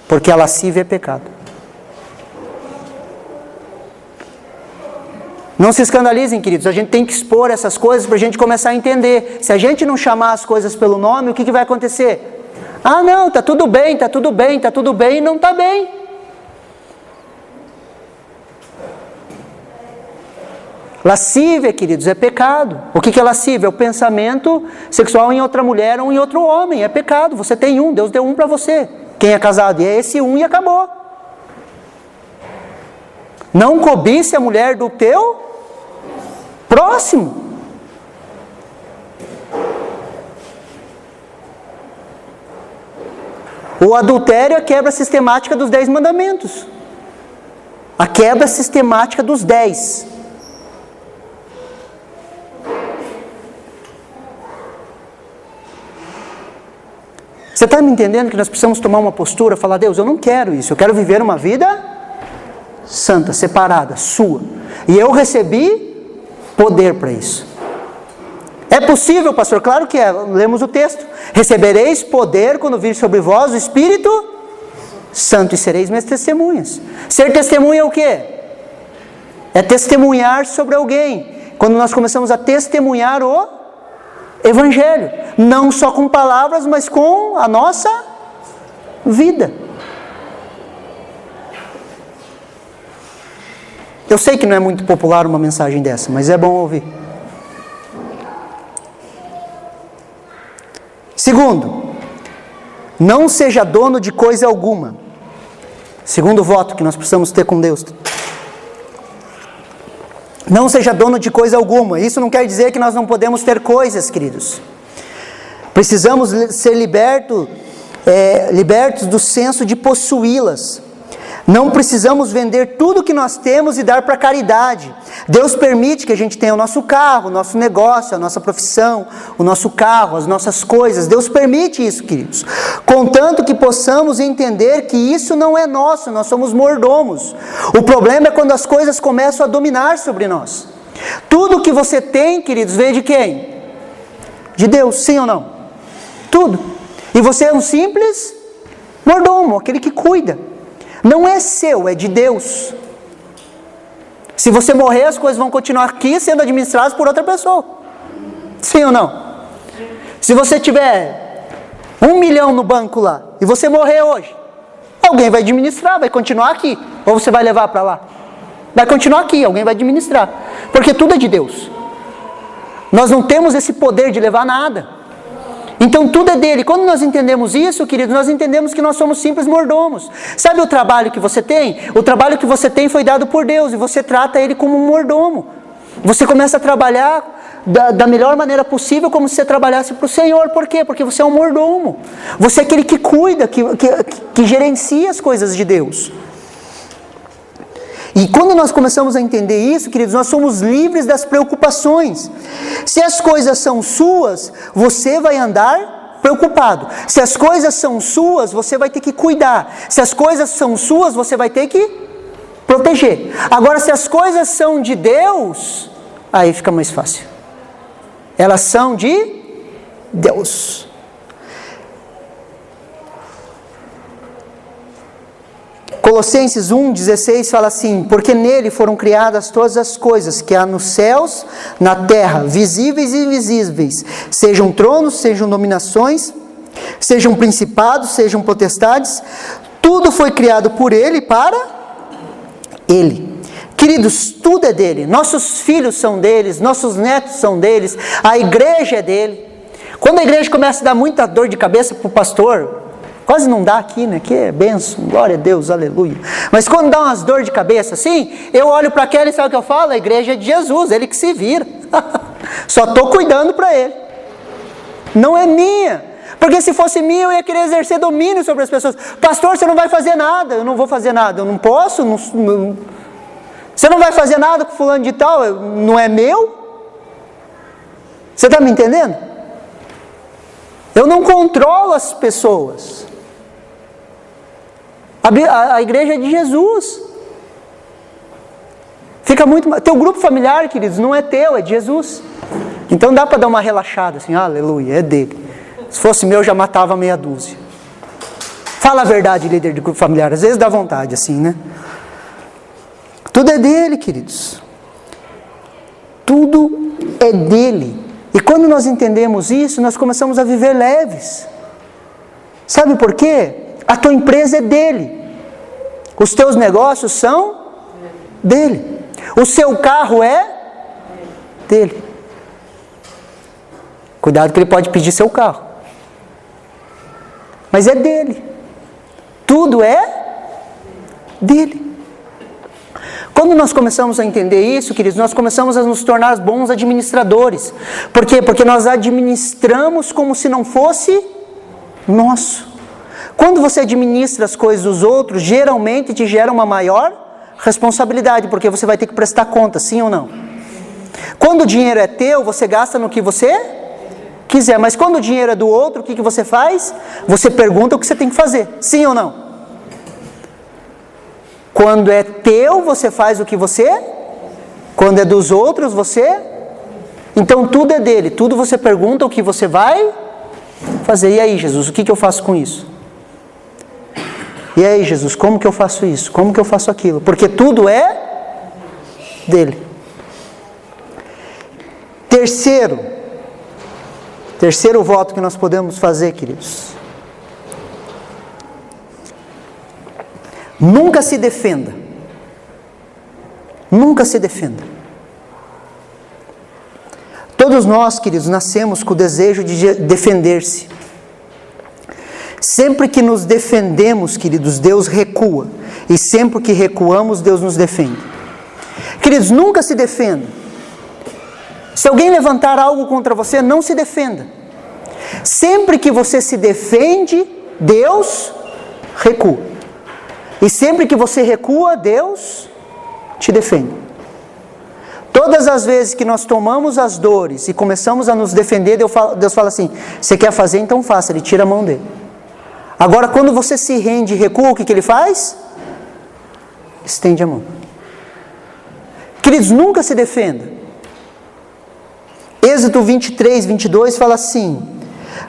Porque a lascívia é pecado. Não se escandalizem, queridos, a gente tem que expor essas coisas para a gente começar a entender. Se a gente não chamar as coisas pelo nome, o que vai acontecer? Ah, não, está tudo bem, está tudo bem, está tudo bem, e não está bem. Lascívia, queridos, é pecado. O que é lascívia? É o pensamento sexual em outra mulher ou em outro homem, é pecado. Você tem um, Deus deu um para você. Quem é casado? E é esse um e acabou. Não cobice a mulher do teu próximo. O adultério é a quebra sistemática dos 10 mandamentos. A quebra sistemática dos 10. Você está me entendendo que nós precisamos tomar uma postura, falar: Deus, eu não quero isso, eu quero viver uma vida santa, separada, sua. E eu recebi poder para isso. É possível, pastor? Claro que é. Lemos o texto. Recebereis poder quando vir sobre vós o Espírito Santo e sereis minhas testemunhas. Ser testemunha é o quê? É testemunhar sobre alguém. Quando nós começamos a testemunhar o Evangelho. Não só com palavras, mas com a nossa vida. Eu sei que não é muito popular uma mensagem dessa, mas é bom ouvir. Segundo, não seja dono de coisa alguma. Segundo voto que nós precisamos ter com Deus. Não seja dono de coisa alguma. Isso não quer dizer que nós não podemos ter coisas, queridos. Precisamos ser libertos do senso de possuí-las. Não precisamos vender tudo que nós temos e dar para caridade. Deus permite que a gente tenha o nosso carro, o nosso negócio, a nossa profissão, o nosso carro, as nossas coisas. Deus permite isso, queridos. Contanto que possamos entender que isso não é nosso, nós somos mordomos. O problema é quando as coisas começam a dominar sobre nós. Tudo que você tem, queridos, veio de quem? De Deus, sim ou não? Tudo. E você é um simples mordomo, aquele que cuida. Não é seu, é de Deus. Se você morrer, as coisas vão continuar aqui sendo administradas por outra pessoa. Sim ou não? Se você tiver 1 milhão no banco lá, e você morrer hoje, alguém vai administrar, vai continuar aqui. Ou você vai levar para lá? Vai continuar aqui, alguém vai administrar. Porque tudo é de Deus. Nós não temos esse poder de levar nada. Então tudo é dele. Quando nós entendemos isso, queridos, nós entendemos que nós somos simples mordomos. Sabe o trabalho que você tem? O trabalho que você tem foi dado por Deus e você trata ele como um mordomo. Você começa a trabalhar da melhor maneira possível, como se você trabalhasse para o Senhor. Por quê? Porque você é um mordomo. Você é aquele que cuida, que gerencia as coisas de Deus. E quando nós começamos a entender isso, queridos, nós somos livres das preocupações. Se as coisas são suas, você vai andar preocupado. Se as coisas são suas, você vai ter que cuidar. Se as coisas são suas, você vai ter que proteger. Agora, se as coisas são de Deus, aí fica mais fácil. Elas são de Deus. Colossenses 1,16 fala assim: porque nele foram criadas todas as coisas que há nos céus, na terra, visíveis e invisíveis, sejam tronos, sejam dominações, sejam principados, sejam potestades, tudo foi criado por ele, para ele. Queridos, tudo é dele. Nossos filhos são deles, nossos netos são deles, a igreja é dele. Quando a igreja começa a dar muita dor de cabeça para o pastor, Quase não dá aqui, né? Que é bênção, glória a Deus, aleluia. Mas quando dá umas dor de cabeça assim, eu olho para aquela e sabe o que eu falo? A igreja é de Jesus, ele que se vira. Só estou cuidando para ele. Não é minha. Porque se fosse minha, eu ia querer exercer domínio sobre as pessoas. Pastor, você não vai fazer nada. Eu não vou fazer nada. Eu não posso. Você não vai fazer nada com fulano de tal. Não é meu? Você está me entendendo? Eu não controlo as pessoas. A igreja é de Jesus. Fica muito... Teu grupo familiar, queridos, não é teu, é de Jesus. Então dá para dar uma relaxada assim, aleluia, é dele. Se fosse meu, já matava meia dúzia. Fala a verdade, líder de grupo familiar. Às vezes dá vontade assim, né? Tudo é dele, queridos. Tudo é dele. E quando nós entendemos isso, nós começamos a viver leves. Sabe por quê? A tua empresa é dele. Os teus negócios são dele. O seu carro é dele. Cuidado que ele pode pedir seu carro. Mas é dele. Tudo é dele. Quando nós começamos a entender isso, queridos, nós começamos a nos tornar bons administradores. Por quê? Porque nós administramos como se não fosse nosso. Quando você administra as coisas dos outros, geralmente te gera uma maior responsabilidade, porque você vai ter que prestar conta, sim ou não? Quando o dinheiro é teu, você gasta no que você quiser, mas quando o dinheiro é do outro, o que você faz? Você pergunta o que você tem que fazer, sim ou não? Quando é teu, você faz o que você? Quando é dos outros, você? Então tudo é dele, tudo você pergunta o que você vai fazer. E aí, Jesus, o que eu faço com isso? E aí, Jesus, como que eu faço isso? Como que eu faço aquilo? Porque tudo é dele. Terceiro voto que nós podemos fazer, queridos. Nunca se defenda. Nunca se defenda. Todos nós, queridos, nascemos com o desejo de defender-se. Sempre que nos defendemos, queridos, Deus recua. E sempre que recuamos, Deus nos defende. Queridos, nunca se defenda. Se alguém levantar algo contra você, não se defenda. Sempre que você se defende, Deus recua. E sempre que você recua, Deus te defende. Todas as vezes que nós tomamos as dores e começamos a nos defender, Deus fala assim, você quer fazer, então faça. Ele tira a mão dele. Agora, quando você se rende e recua, o que ele faz? Estende a mão. Queridos, nunca se defenda. Êxodo 23, 22 fala assim,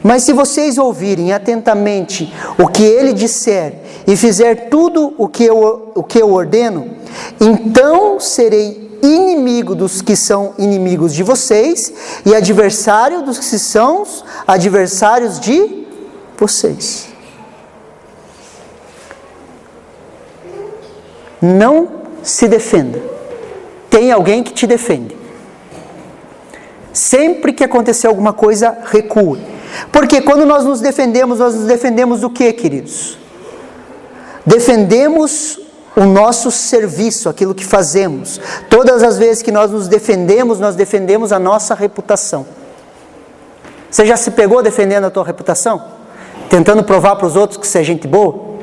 mas se vocês ouvirem atentamente o que ele disser e fizer tudo o que eu ordeno, então serei inimigo dos que são inimigos de vocês e adversário dos que são adversários de vocês. Não se defenda. Tem alguém que te defende. Sempre que acontecer alguma coisa, recue. Porque quando nós nos defendemos do que, queridos? Defendemos o nosso serviço, aquilo que fazemos. Todas as vezes que nós defendemos a nossa reputação. Você já se pegou defendendo a tua reputação? Tentando provar para os outros que você é gente boa?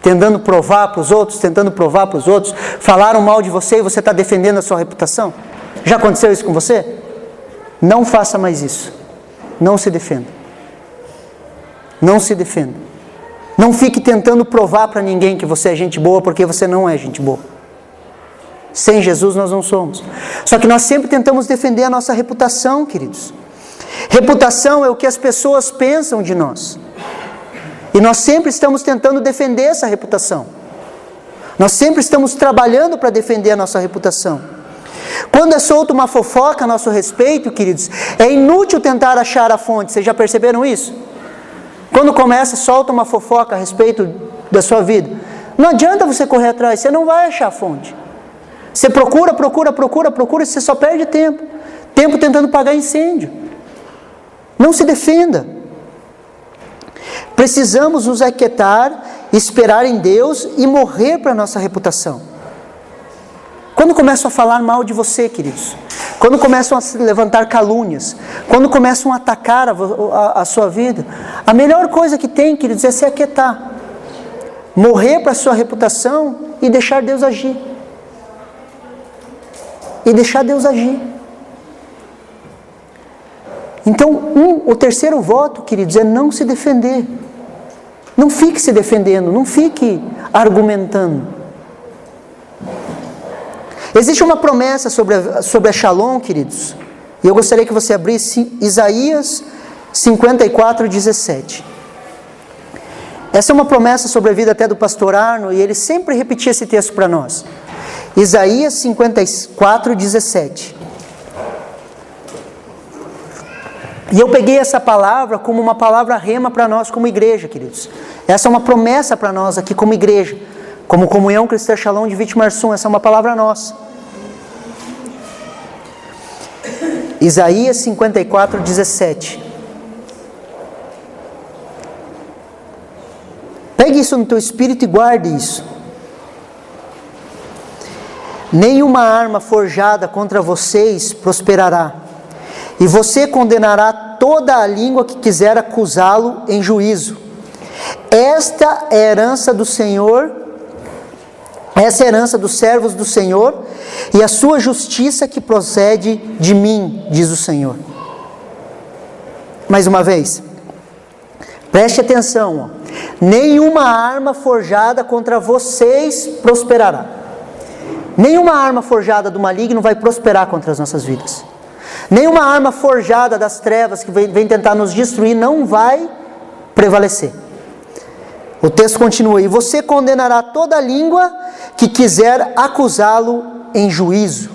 Tentando provar para os outros, falaram mal de você e você está defendendo a sua reputação? Já aconteceu isso com você? Não faça mais isso. Não se defenda. Não se defenda. Não fique tentando provar para ninguém que você é gente boa, porque você não é gente boa. Sem Jesus nós não somos. Só que nós sempre tentamos defender a nossa reputação, queridos. Reputação é o que as pessoas pensam de nós. E nós sempre estamos tentando defender essa reputação. Nós sempre estamos trabalhando para defender a nossa reputação. Quando é solta uma fofoca a nosso respeito, queridos, é inútil tentar achar a fonte. Vocês já perceberam isso? Quando solta uma fofoca a respeito da sua vida, não adianta você correr atrás, você não vai achar a fonte. Você procura e você só perde tempo. Tempo tentando apagar incêndio. Não se defenda. Precisamos nos aquietar, esperar em Deus e morrer para a nossa reputação. Quando começam a falar mal de você, queridos, quando começam a levantar calúnias, quando começam a atacar a sua vida, a melhor coisa que tem, queridos, é se aquietar. Morrer para a sua reputação e deixar Deus agir. E deixar Deus agir. Então, o terceiro voto, queridos, é não se defender. Não fique se defendendo, não fique argumentando. Existe uma promessa sobre a Shalom, queridos, e eu gostaria que você abrisse Isaías 54, 17. Essa é uma promessa sobre a vida até do pastor Arno, e ele sempre repetia esse texto para nós. Isaías 54, 17. E eu peguei essa palavra como uma palavra rema para nós como igreja, queridos. Essa é uma promessa para nós aqui como igreja, como Comunhão Cristã Shalom de Vitimarsum, essa é uma palavra nossa. Isaías 54, 17. Pegue isso no teu espírito e guarde isso. Nenhuma arma forjada contra vocês prosperará, e você condenará toda a língua que quiser acusá-lo em juízo. Esta é a herança do Senhor, essa é a herança dos servos do Senhor, e a sua justiça que procede de mim, diz o Senhor. Mais uma vez, preste atenção, nenhuma arma forjada contra vocês prosperará. Nenhuma arma forjada do maligno vai prosperar contra as nossas vidas. Nenhuma arma forjada das trevas que vem tentar nos destruir não vai prevalecer. O texto continua: e você condenará toda língua que quiser acusá-lo em juízo.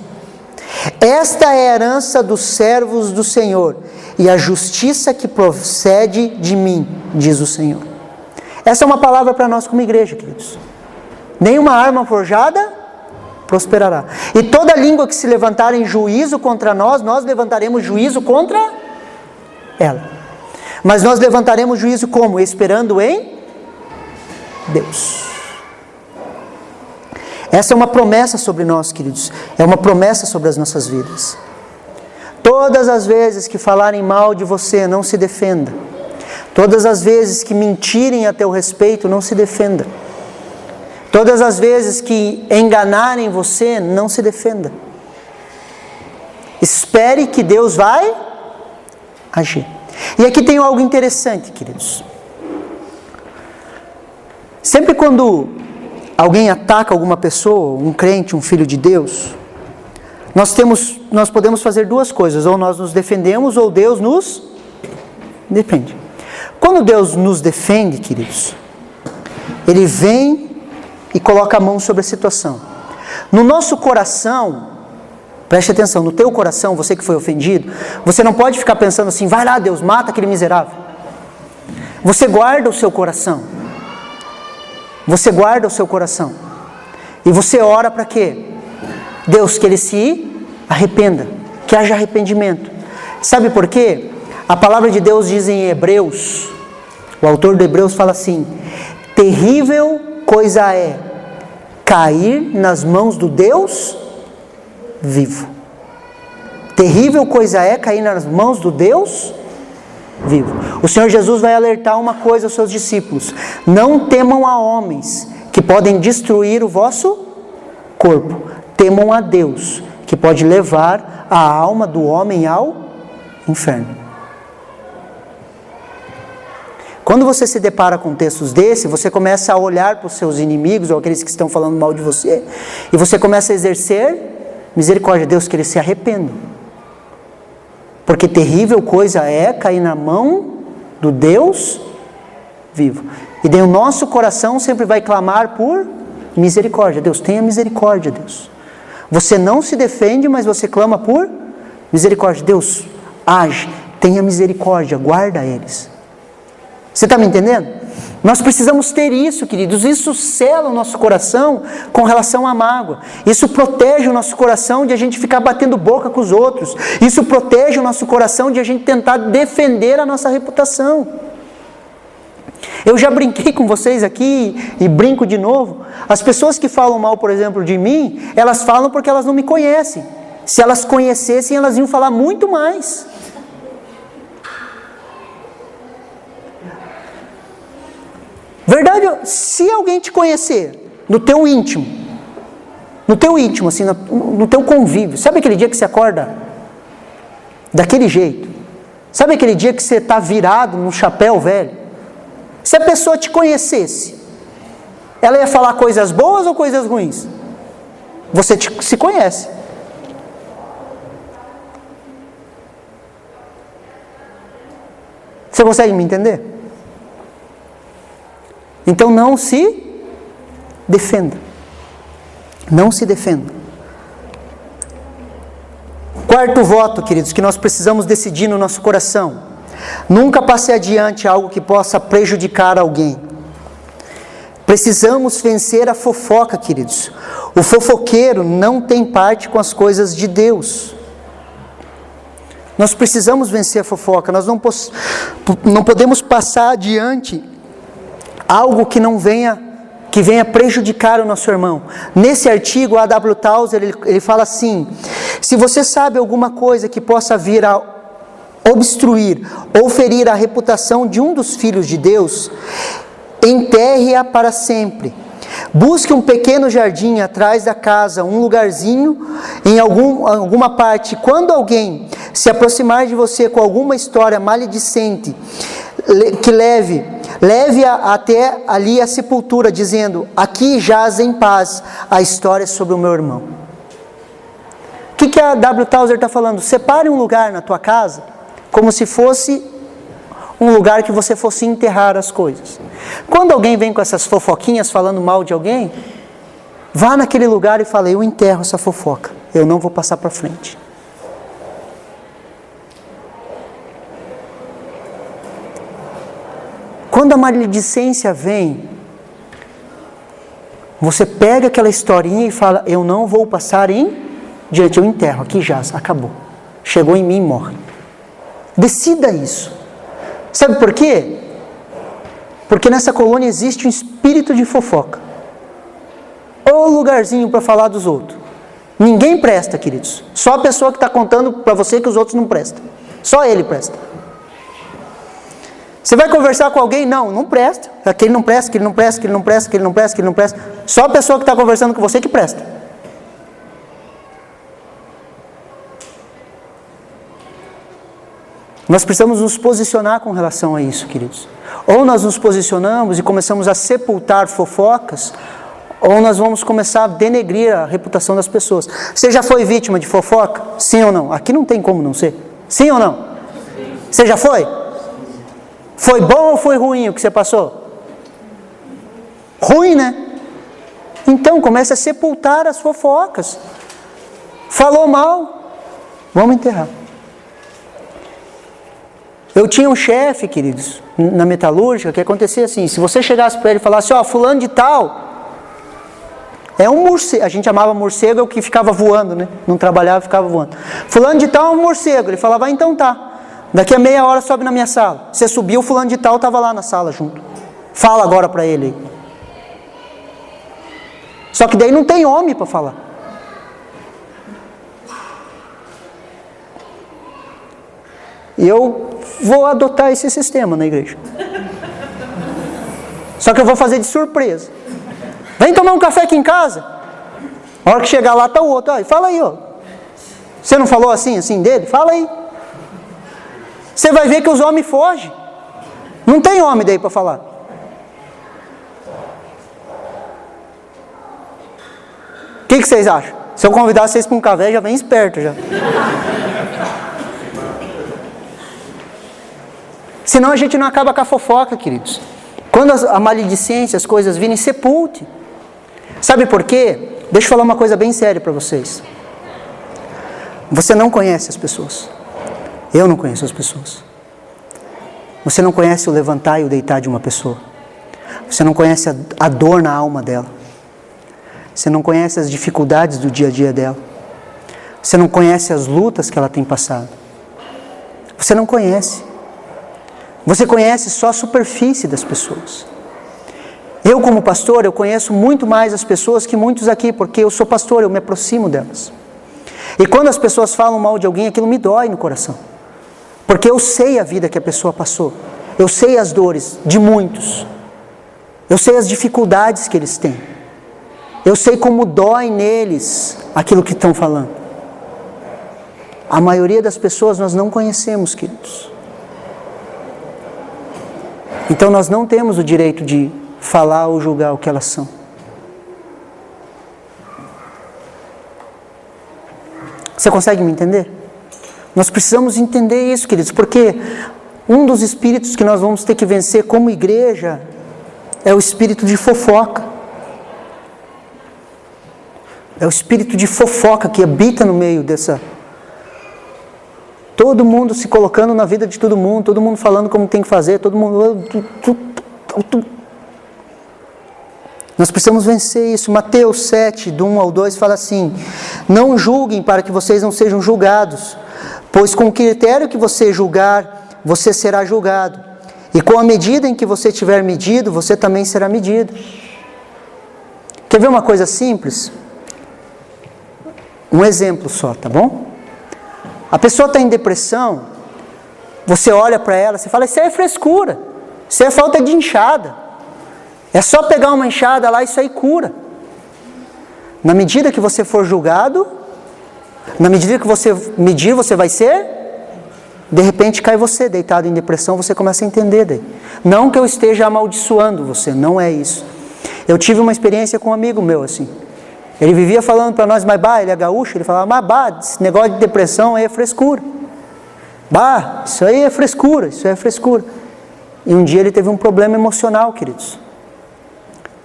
Esta é a herança dos servos do Senhor, e a justiça que procede de mim, diz o Senhor. Essa é uma palavra para nós como igreja, queridos. Nenhuma arma forjada prosperará. E toda língua que se levantar em juízo contra nós, nós levantaremos juízo contra ela. Mas nós levantaremos juízo como? Esperando em Deus. Essa é uma promessa sobre nós, queridos. É uma promessa sobre as nossas vidas. Todas as vezes que falarem mal de você, não se defenda. Todas as vezes que mentirem a teu respeito, não se defenda. Todas as vezes que enganarem você, não se defenda. Espere que Deus vai agir. E aqui tem algo interessante, queridos. Sempre quando alguém ataca alguma pessoa, um crente, um filho de Deus, nós podemos fazer duas coisas: ou nós nos defendemos, ou Deus nos defende. Quando Deus nos defende, queridos, Ele vem e coloca a mão sobre a situação. No nosso coração, preste atenção, no teu coração, você que foi ofendido, você não pode ficar pensando assim: vai lá Deus, mata aquele miserável. Você guarda o seu coração. Você guarda o seu coração. E você ora para quê? Deus, que ele se arrependa, que haja arrependimento. Sabe por quê? A palavra de Deus diz em Hebreus, o autor de Hebreus fala assim: terrível coisa é cair nas mãos do Deus vivo. Terrível coisa é cair nas mãos do Deus vivo. O Senhor Jesus vai alertar uma coisa aos seus discípulos: não temam a homens que podem destruir o vosso corpo. Temam a Deus, que pode levar a alma do homem ao inferno. Quando você se depara com textos desse, você começa a olhar para os seus inimigos, ou aqueles que estão falando mal de você, e você começa a exercer misericórdia. Deus, que eles se arrependam. Porque terrível coisa é cair na mão do Deus vivo. E daí o nosso coração sempre vai clamar por misericórdia. Deus, tenha misericórdia, Deus. Você não se defende, mas você clama por misericórdia. Deus, age, tenha misericórdia, guarda eles. Você está me entendendo? Nós precisamos ter isso, queridos. Isso sela o nosso coração com relação à mágoa. Isso protege o nosso coração de a gente ficar batendo boca com os outros. Isso protege o nosso coração de a gente tentar defender a nossa reputação. Eu já brinquei com vocês aqui e brinco de novo. As pessoas que falam mal, por exemplo, de mim, elas falam porque elas não me conhecem. Se elas conhecessem, elas iam falar muito mais. Verdade, se alguém te conhecer no teu íntimo, assim, no teu convívio, sabe aquele dia que você acorda daquele jeito? Sabe aquele dia que você está virado no chapéu velho? Se a pessoa te conhecesse, ela ia falar coisas boas ou coisas ruins? Você se conhece. Você consegue me entender? Então não se defenda. Não se defenda. Quarto voto, queridos, que nós precisamos decidir no nosso coração. Nunca passe adiante algo que possa prejudicar alguém. Precisamos vencer a fofoca, queridos. O fofoqueiro não tem parte com as coisas de Deus. Nós precisamos vencer a fofoca. Nós não podemos passar adiante algo que venha prejudicar o nosso irmão. Nesse artigo, a W. Tozer, ele fala assim: se você sabe alguma coisa que possa vir a obstruir ou ferir a reputação de um dos filhos de Deus, enterre-a para sempre. Busque um pequeno jardim atrás da casa, um lugarzinho em alguma parte. Quando alguém se aproximar de você com alguma história maledicente, que leve-a até ali a sepultura, dizendo: aqui jaz em paz a história sobre o meu irmão. O que a W. Tozer está falando? Separe um lugar na tua casa, como se fosse um lugar que você fosse enterrar as coisas. Quando alguém vem com essas fofoquinhas falando mal de alguém, vá naquele lugar e fale: eu enterro essa fofoca, eu não vou passar para frente. Quando a maledicência vem, você pega aquela historinha e fala: eu não vou passar em diante, eu enterro, aqui já, acabou. Chegou em mim e morre. Decida isso. Sabe por quê? Porque nessa colônia existe um espírito de fofoca. Ou lugarzinho para falar dos outros. Ninguém presta, queridos. Só a pessoa que está contando para você que os outros não prestam. Só ele presta. Você vai conversar com alguém? Não presta. Aquele não presta, aquele não presta, aquele não presta, aquele não presta, aquele não presta. Só a pessoa que está conversando com você que presta. Nós precisamos nos posicionar com relação a isso, queridos. Ou nós nos posicionamos e começamos a sepultar fofocas, ou nós vamos começar a denegrir a reputação das pessoas. Você já foi vítima de fofoca? Sim ou não? Aqui não tem como não ser. Sim ou não? Sim. Você já foi? Foi bom ou foi ruim o que você passou? Ruim, né? Então comece a sepultar as fofocas. Falou mal, vamos enterrar. Eu tinha um chefe, queridos, na metalúrgica, que acontecia assim: se você chegasse para ele e falasse: fulano de tal é um morcego, a gente chamava morcego, é o que ficava voando, né? Não trabalhava, ficava voando. Fulano de tal é um morcego. Ele falava: então tá, daqui a meia hora sobe na minha sala. Você subiu, o fulano de tal estava lá na sala junto. Fala agora para ele aí. Só que daí não tem homem para falar. E eu vou adotar esse sistema na igreja. Só que eu vou fazer de surpresa. Vem tomar um café aqui em casa. A hora que chegar lá, tá o outro. Fala aí, ó. Você não falou assim dele? Fala aí. Você vai ver que os homens fogem. Não tem homem daí para falar. O que vocês acham? Se eu convidar vocês para um café, já vem esperto já. Senão a gente não acaba com a fofoca, queridos. Quando a maledicência, as coisas virem, sepulte. Sabe por quê? Deixa eu falar uma coisa bem séria para vocês. Você não conhece as pessoas. Eu não conheço as pessoas. Você não conhece o levantar e o deitar de uma pessoa. Você não conhece a dor na alma dela. Você não conhece as dificuldades do dia a dia dela. Você não conhece as lutas que ela tem passado. Você não conhece. Você conhece só a superfície das pessoas. Eu, como pastor, eu conheço muito mais as pessoas que muitos aqui, porque eu sou pastor, eu me aproximo delas. E quando as pessoas falam mal de alguém, aquilo me dói no coração. Porque eu sei a vida que a pessoa passou. Eu sei as dores de muitos. Eu sei as dificuldades que eles têm. Eu sei como dói neles aquilo que estão falando. A maioria das pessoas nós não conhecemos, queridos. Então nós não temos o direito de falar ou julgar o que elas são. Você consegue me entender? Nós precisamos entender isso, queridos, porque um dos espíritos que nós vamos ter que vencer como igreja é o espírito de fofoca. É o espírito de fofoca que habita no meio dessa... Todo mundo se colocando na vida de todo mundo falando como tem que fazer, todo mundo... Nós precisamos vencer isso. Mateus 7, do 1 ao 2, fala assim: não julguem para que vocês não sejam julgados, pois com o critério que você julgar, você será julgado. E com a medida em que você tiver medido, você também será medido. Quer ver uma coisa simples? Um exemplo só, tá bom? A pessoa está em depressão, você olha para ela, você fala, isso aí é frescura, isso aí é falta de enxada. É só pegar uma enxada lá e isso aí cura. Na medida que você for julgado, na medida que você medir, você vai ser, de repente cai você, deitado em depressão, você começa a entender daí. Não que eu esteja amaldiçoando você, não é isso. Eu tive uma experiência com um amigo meu assim. Ele vivia falando para nós, mas bah, ele é gaúcho, ele falava, mas bah, esse negócio de depressão aí é frescura. Bah, isso aí é frescura, isso aí é frescura. E um dia ele teve um problema emocional, queridos.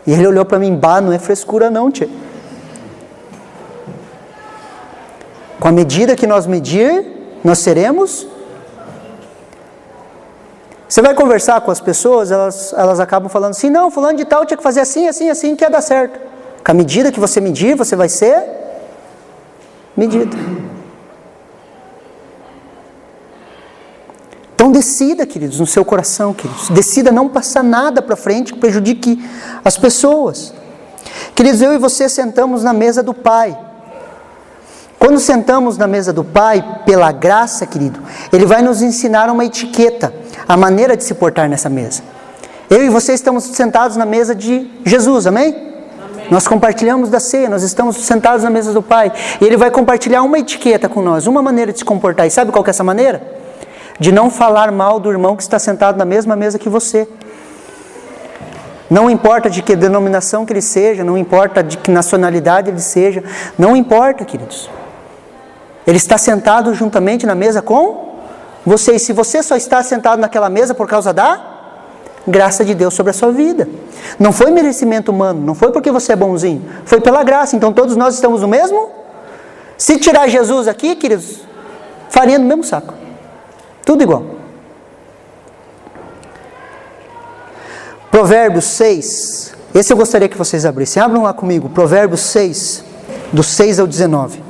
E ele olhou para mim, bah, não é frescura não, tchê. Com a medida que nós medir, nós seremos. Você vai conversar com as pessoas, elas acabam falando assim, não, fulano de tal tinha que fazer assim, assim, assim, que ia dar certo. Com a medida que você medir, você vai ser medido. Então decida, queridos, no seu coração, queridos. Decida não passar nada para frente que prejudique as pessoas. Queridos, eu e você sentamos na mesa do Pai. Quando sentamos na mesa do Pai, pela graça, querido, Ele vai nos ensinar uma etiqueta, a maneira de se portar nessa mesa. Eu e você estamos sentados na mesa de Jesus, amém? Amém. Nós compartilhamos da ceia, nós estamos sentados na mesa do Pai. E Ele vai compartilhar uma etiqueta com nós, uma maneira de se comportar. E sabe qual que é essa maneira? De não falar mal do irmão que está sentado na mesma mesa que você. Não importa de que denominação que ele seja, não importa de que nacionalidade ele seja, não importa, queridos. Ele está sentado juntamente na mesa com você. E se você só está sentado naquela mesa por causa da graça de Deus sobre a sua vida. Não foi merecimento humano, não foi porque você é bonzinho, foi pela graça. Então todos nós estamos no mesmo. Se tirar Jesus aqui, queridos, faria no mesmo saco. Tudo igual. Provérbios 6. Esse eu gostaria que vocês abrissem. Abram lá comigo. Provérbios 6, do 6 ao 19.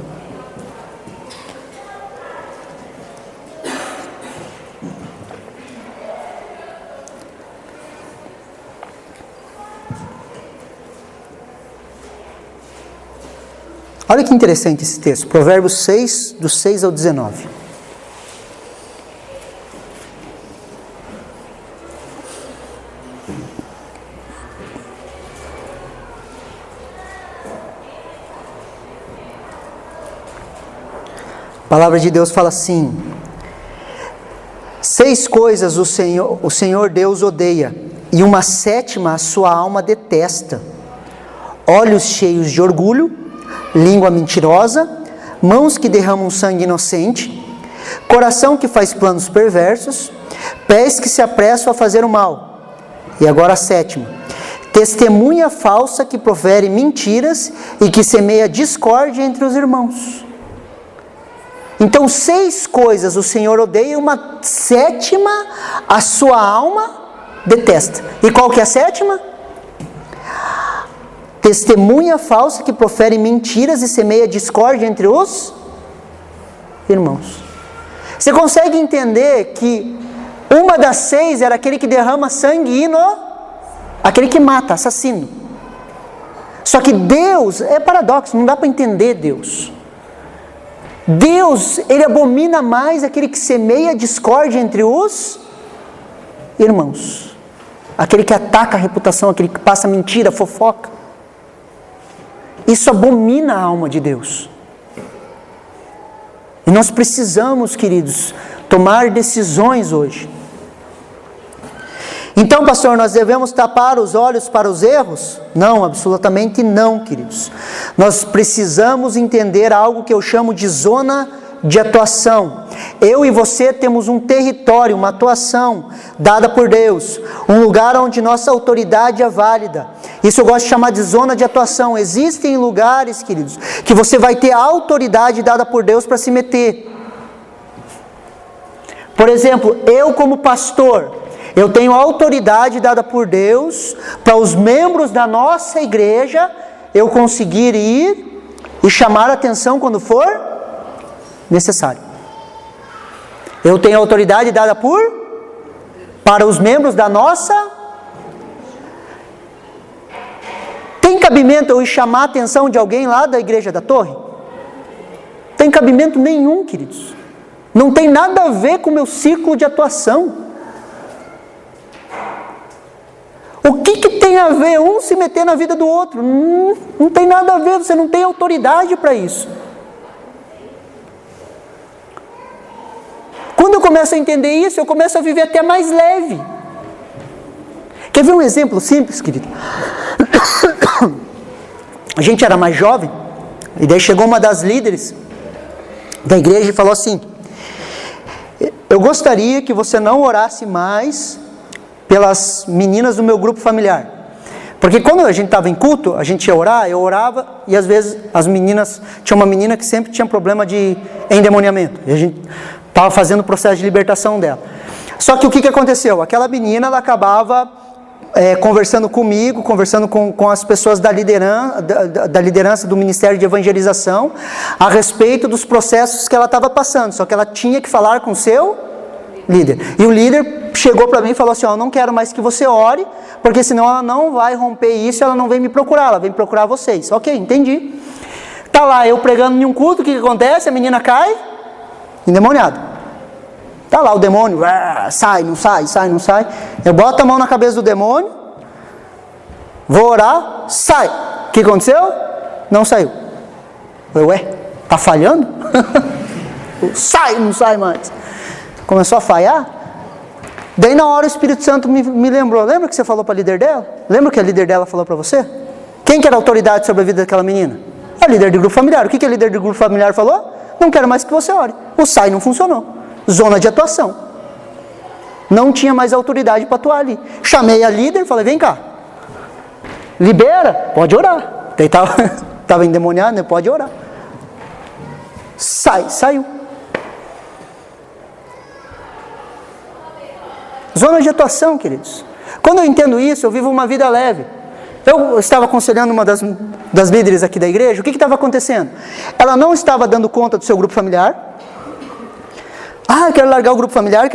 Olha que interessante esse texto. Provérbios 6, do 6 ao 19. A palavra de Deus fala assim: 6 coisas o Senhor Deus odeia, e uma 7ª a sua alma detesta: olhos cheios de orgulho, língua mentirosa, mãos que derramam sangue inocente, coração que faz planos perversos, pés que se apressam a fazer o mal. E agora a 7ª: testemunha falsa que profere mentiras e que semeia discórdia entre os irmãos. Então 6 coisas o Senhor odeia, e uma 7ª a sua alma detesta. E qual que é a 7ª? Testemunha falsa que profere mentiras e semeia discórdia entre os irmãos. Você consegue entender que Uma das 6 era aquele que derrama sangue aquele que mata, assassino. Só que Deus, é paradoxo, não dá para entender Deus. Deus, Ele abomina mais aquele que semeia discórdia entre os irmãos. Aquele que ataca a reputação, aquele que passa mentira, fofoca. Isso abomina a alma de Deus. E nós precisamos, queridos, tomar decisões hoje. Então, pastor, nós devemos tapar os olhos para os erros? Não, absolutamente não, queridos. Nós precisamos entender algo que eu chamo de zona de atuação. Eu e você temos um território, uma atuação dada por Deus, um lugar onde nossa autoridade é válida. Isso eu gosto de chamar de zona de atuação. Existem lugares, queridos, que você vai ter a autoridade dada por Deus para se meter. Por exemplo, eu como pastor, eu tenho autoridade dada por Deus para os membros da nossa igreja eu conseguir ir e chamar a atenção quando for necessário. Eu tenho autoridade dada para os membros da nossa. Tem cabimento eu ir chamar a atenção de alguém lá da igreja da Torre? Tem cabimento nenhum, queridos. Não tem nada a ver com o meu círculo de atuação. O que tem a ver um se meter na vida do outro? Não tem nada a ver, você não tem autoridade para isso. Quando eu começo a entender isso, eu começo a viver até mais leve. Quer ver um exemplo simples, querido? A gente era mais jovem, e daí chegou uma das líderes da igreja e falou assim: eu gostaria que você não orasse mais pelas meninas do meu grupo familiar. Porque quando a gente estava em culto, a gente ia orar, eu orava, e às vezes as meninas, tinha uma menina que sempre tinha problema de endemoniamento, e a gente estava fazendo o processo de libertação dela. Só que o que aconteceu? Aquela menina, ela acabava conversando comigo, conversando com as pessoas da liderança do Ministério de Evangelização, a respeito dos processos que ela estava passando, só que ela tinha que falar com o seu líder. E o líder chegou para mim e falou assim: eu não quero mais que você ore, porque senão ela não vai romper isso, ela não vem me procurar, ela vem procurar vocês. Ok, entendi. Tá lá, eu pregando em um culto, o que acontece? A menina cai endemoniada. Tá lá o demônio, sai, não sai, sai, não sai. Eu boto a mão na cabeça do demônio, vou orar, sai. O que aconteceu? Não saiu. Eu, tá falhando? Sai, não sai mais. Começou a falhar. Daí na hora o Espírito Santo me lembrou. Lembra que você falou para a líder dela? Lembra que a líder dela falou para você? Quem que era a autoridade sobre a vida daquela menina? A líder do grupo familiar. O que a líder do grupo familiar falou? Não quero mais que você ore. O sai não funcionou. Zona de atuação. Não tinha mais autoridade para atuar ali. Chamei a líder e falei: vem cá. Libera, pode orar. Daí estava endemoniado, né? Pode orar. Saiu. Zona de atuação, queridos. Quando eu entendo isso, eu vivo uma vida leve. Eu estava aconselhando uma das líderes aqui da igreja. O que estava acontecendo? Ela não estava dando conta do seu grupo familiar. Eu quero largar o grupo familiar,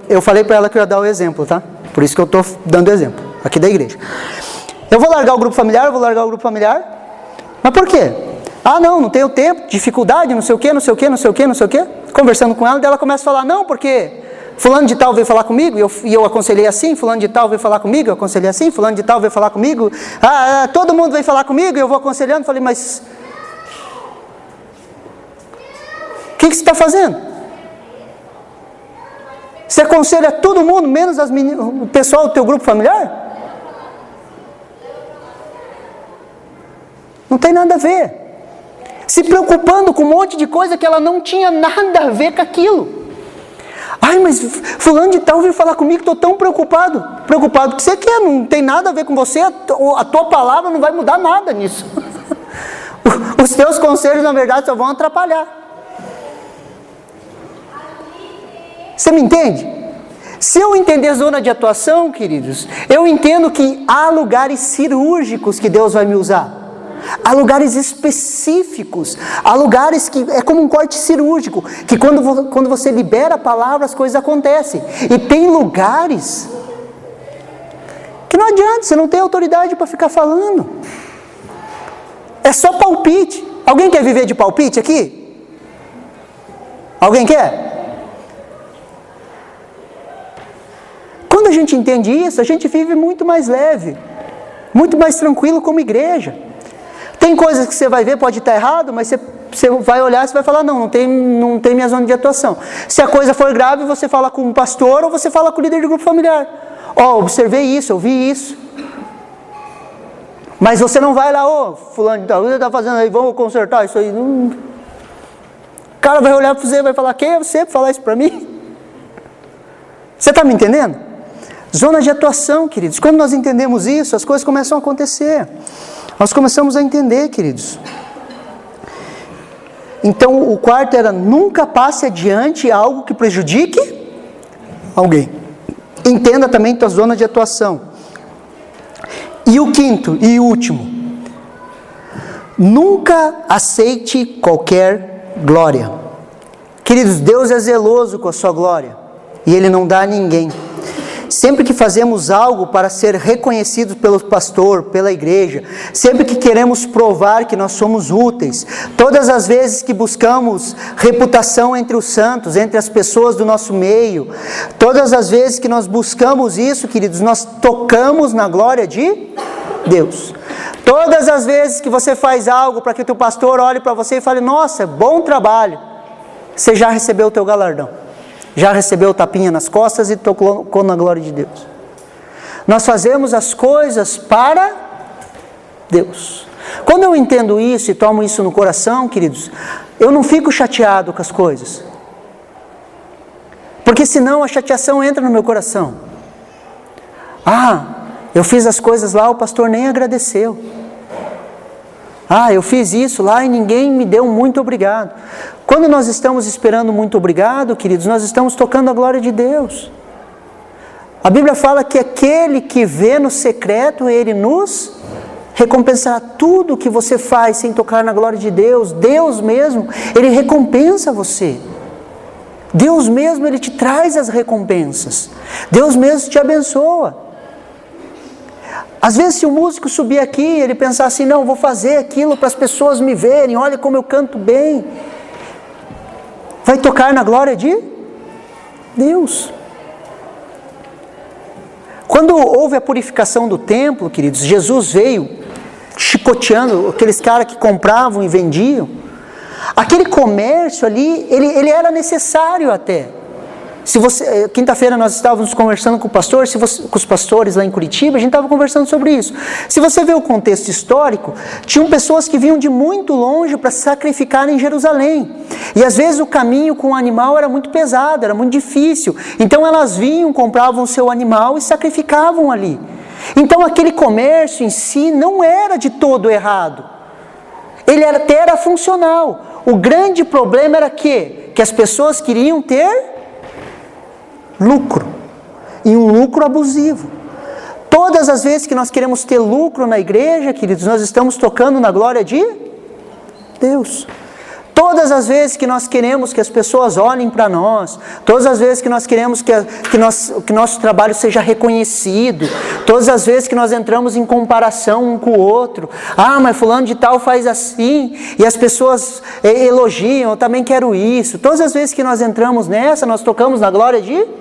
Eu falei para ela que eu ia dar o exemplo, tá? Por isso que eu estou dando o exemplo aqui da igreja. Eu vou largar o grupo familiar, Mas por quê? Não tenho tempo, dificuldade, não sei o quê. Conversando com ela, daí ela começa a falar: não, porque fulano de tal veio falar comigo, e eu aconselhei assim, fulano de tal veio falar comigo, eu aconselhei assim, fulano de tal veio falar comigo, todo mundo veio falar comigo, e eu vou aconselhando. Falei: mas o que você está fazendo? Você aconselha todo mundo, menos o pessoal do teu grupo familiar? Não tem nada a ver. Se preocupando com um monte de coisa que ela não tinha nada a ver com aquilo. Mas fulano de tal veio falar comigo, estou tão preocupado. Preocupado porque você quer, não tem nada a ver com você, a tua palavra não vai mudar nada nisso. Os teus conselhos, na verdade, só vão atrapalhar. Você me entende? Se eu entender zona de atuação, queridos, eu entendo que há lugares cirúrgicos que Deus vai me usar. Há lugares específicos, há lugares que é como um corte cirúrgico, que quando você libera a palavra, as coisas acontecem. E tem lugares que não adianta, você não tem autoridade para ficar falando. É só palpite. Alguém quer viver de palpite aqui? Alguém quer? Quando a gente entende isso, a gente vive muito mais leve, muito mais tranquilo como igreja. Tem coisas que você vai ver, pode estar errado, mas você vai olhar e vai falar, não tem minha zona de atuação. Se a coisa for grave, você fala com o pastor ou você fala com o líder de grupo familiar. Observei isso, eu vi isso. Mas você não vai lá, fulano, o que você está fazendo aí, vamos consertar isso aí. O cara vai olhar para você e vai falar, quem é você para falar isso para mim? Você está me entendendo? Zona de atuação, queridos. Quando nós entendemos isso, as coisas começam a acontecer. Nós começamos a entender, queridos. Então, o quarto era, nunca passe adiante algo que prejudique alguém. Entenda também tua zona de atuação. E o quinto e último, nunca aceite qualquer glória. Queridos, Deus é zeloso com a sua glória, e Ele não dá a ninguém. Sempre que fazemos algo para ser reconhecidos pelo pastor, pela igreja, sempre que queremos provar que nós somos úteis, todas as vezes que buscamos reputação entre os santos, entre as pessoas do nosso meio, todas as vezes que nós buscamos isso, queridos, nós tocamos na glória de Deus. Todas as vezes que você faz algo para que o teu pastor olhe para você e fale, nossa, bom trabalho, você já recebeu o teu galardão. Já recebeu o tapinha nas costas e tocou na glória de Deus. Nós fazemos as coisas para Deus. Quando eu entendo isso e tomo isso no coração, queridos, eu não fico chateado com as coisas. Porque senão a chateação entra no meu coração. Eu fiz as coisas lá, o pastor nem agradeceu. Eu fiz isso lá e ninguém me deu muito obrigado. Quando nós estamos esperando muito obrigado, queridos, nós estamos tocando a glória de Deus. A Bíblia fala que aquele que vê no secreto, Ele nos recompensará. Tudo que você faz sem tocar na glória de Deus, Deus mesmo, Ele recompensa você. Deus mesmo, Ele te traz as recompensas. Deus mesmo te abençoa. Às vezes, se o músico subir aqui, ele pensar assim, não, vou fazer aquilo para as pessoas me verem, olha como eu canto bem. Vai tocar na glória de Deus. Quando houve a purificação do templo, queridos, Jesus veio chicoteando aqueles caras que compravam e vendiam. Aquele comércio ali, ele era necessário até. Quinta-feira nós estávamos conversando com o pastor, com os pastores lá em Curitiba, a gente estava conversando sobre isso. Se você vê o contexto histórico, tinham pessoas que vinham de muito longe para sacrificar em Jerusalém. E às vezes o caminho com o animal era muito pesado, era muito difícil. Então elas vinham, compravam o seu animal e sacrificavam ali. Então aquele comércio em si não era de todo errado. Ele até era funcional. O grande problema era que as pessoas queriam ter lucro, e um lucro abusivo. Todas as vezes que nós queremos ter lucro na igreja, queridos, nós estamos tocando na glória de Deus. Todas as vezes que nós queremos que as pessoas olhem para nós, todas as vezes que nós queremos que nosso trabalho seja reconhecido, todas as vezes que nós entramos em comparação um com o outro, mas fulano de tal faz assim, e as pessoas elogiam, eu também quero isso. Todas as vezes que nós entramos nessa, nós tocamos na glória de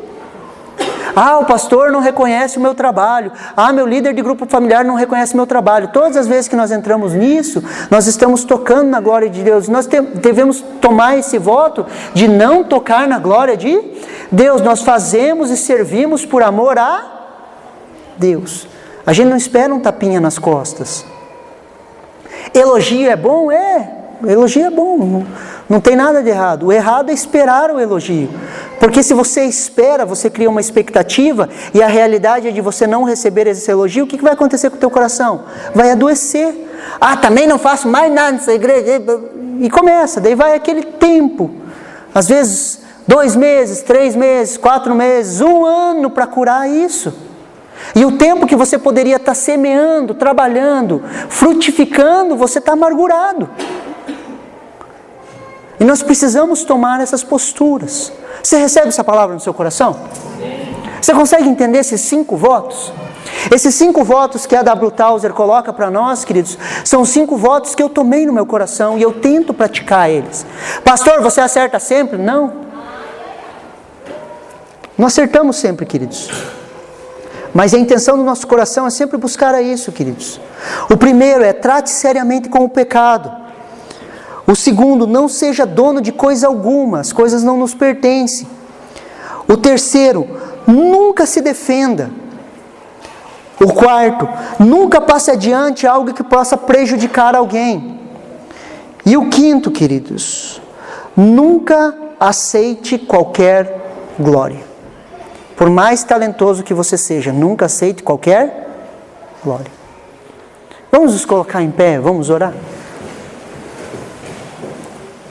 o pastor não reconhece o meu trabalho. Meu líder de grupo familiar não reconhece o meu trabalho. Todas as vezes que nós entramos nisso, nós estamos tocando na glória de Deus. Nós devemos tomar esse voto de não tocar na glória de Deus. Nós fazemos e servimos por amor a Deus. A gente não espera um tapinha nas costas. Elogio é bom? Elogio é bom. Não tem nada de errado. O errado é esperar o elogio. Porque se você espera, você cria uma expectativa, e a realidade é de você não receber esse elogio, o que vai acontecer com o teu coração? Vai adoecer. Também não faço mais nada nessa igreja. E começa, daí vai aquele tempo. Às vezes 2 meses, 3 meses, 4 meses, 1 ano para curar isso. E o tempo que você poderia estar semeando, trabalhando, frutificando, você está amargurado. E nós precisamos tomar essas posturas. Você recebe essa palavra no seu coração? Você consegue entender esses 5 votos? Esses 5 votos que a W. Tauser coloca para nós, queridos, são 5 votos que eu tomei no meu coração e eu tento praticar eles. Pastor, você acerta sempre? Não. Não acertamos sempre, queridos. Mas a intenção do nosso coração é sempre buscar a isso, queridos. O primeiro é: trate seriamente com o pecado. O segundo: não seja dono de coisa alguma, as coisas não nos pertencem. O terceiro: nunca se defenda. O quarto: nunca passe adiante algo que possa prejudicar alguém. E o quinto, queridos: nunca aceite qualquer glória. Por mais talentoso que você seja, nunca aceite qualquer glória. Vamos nos colocar em pé, vamos orar?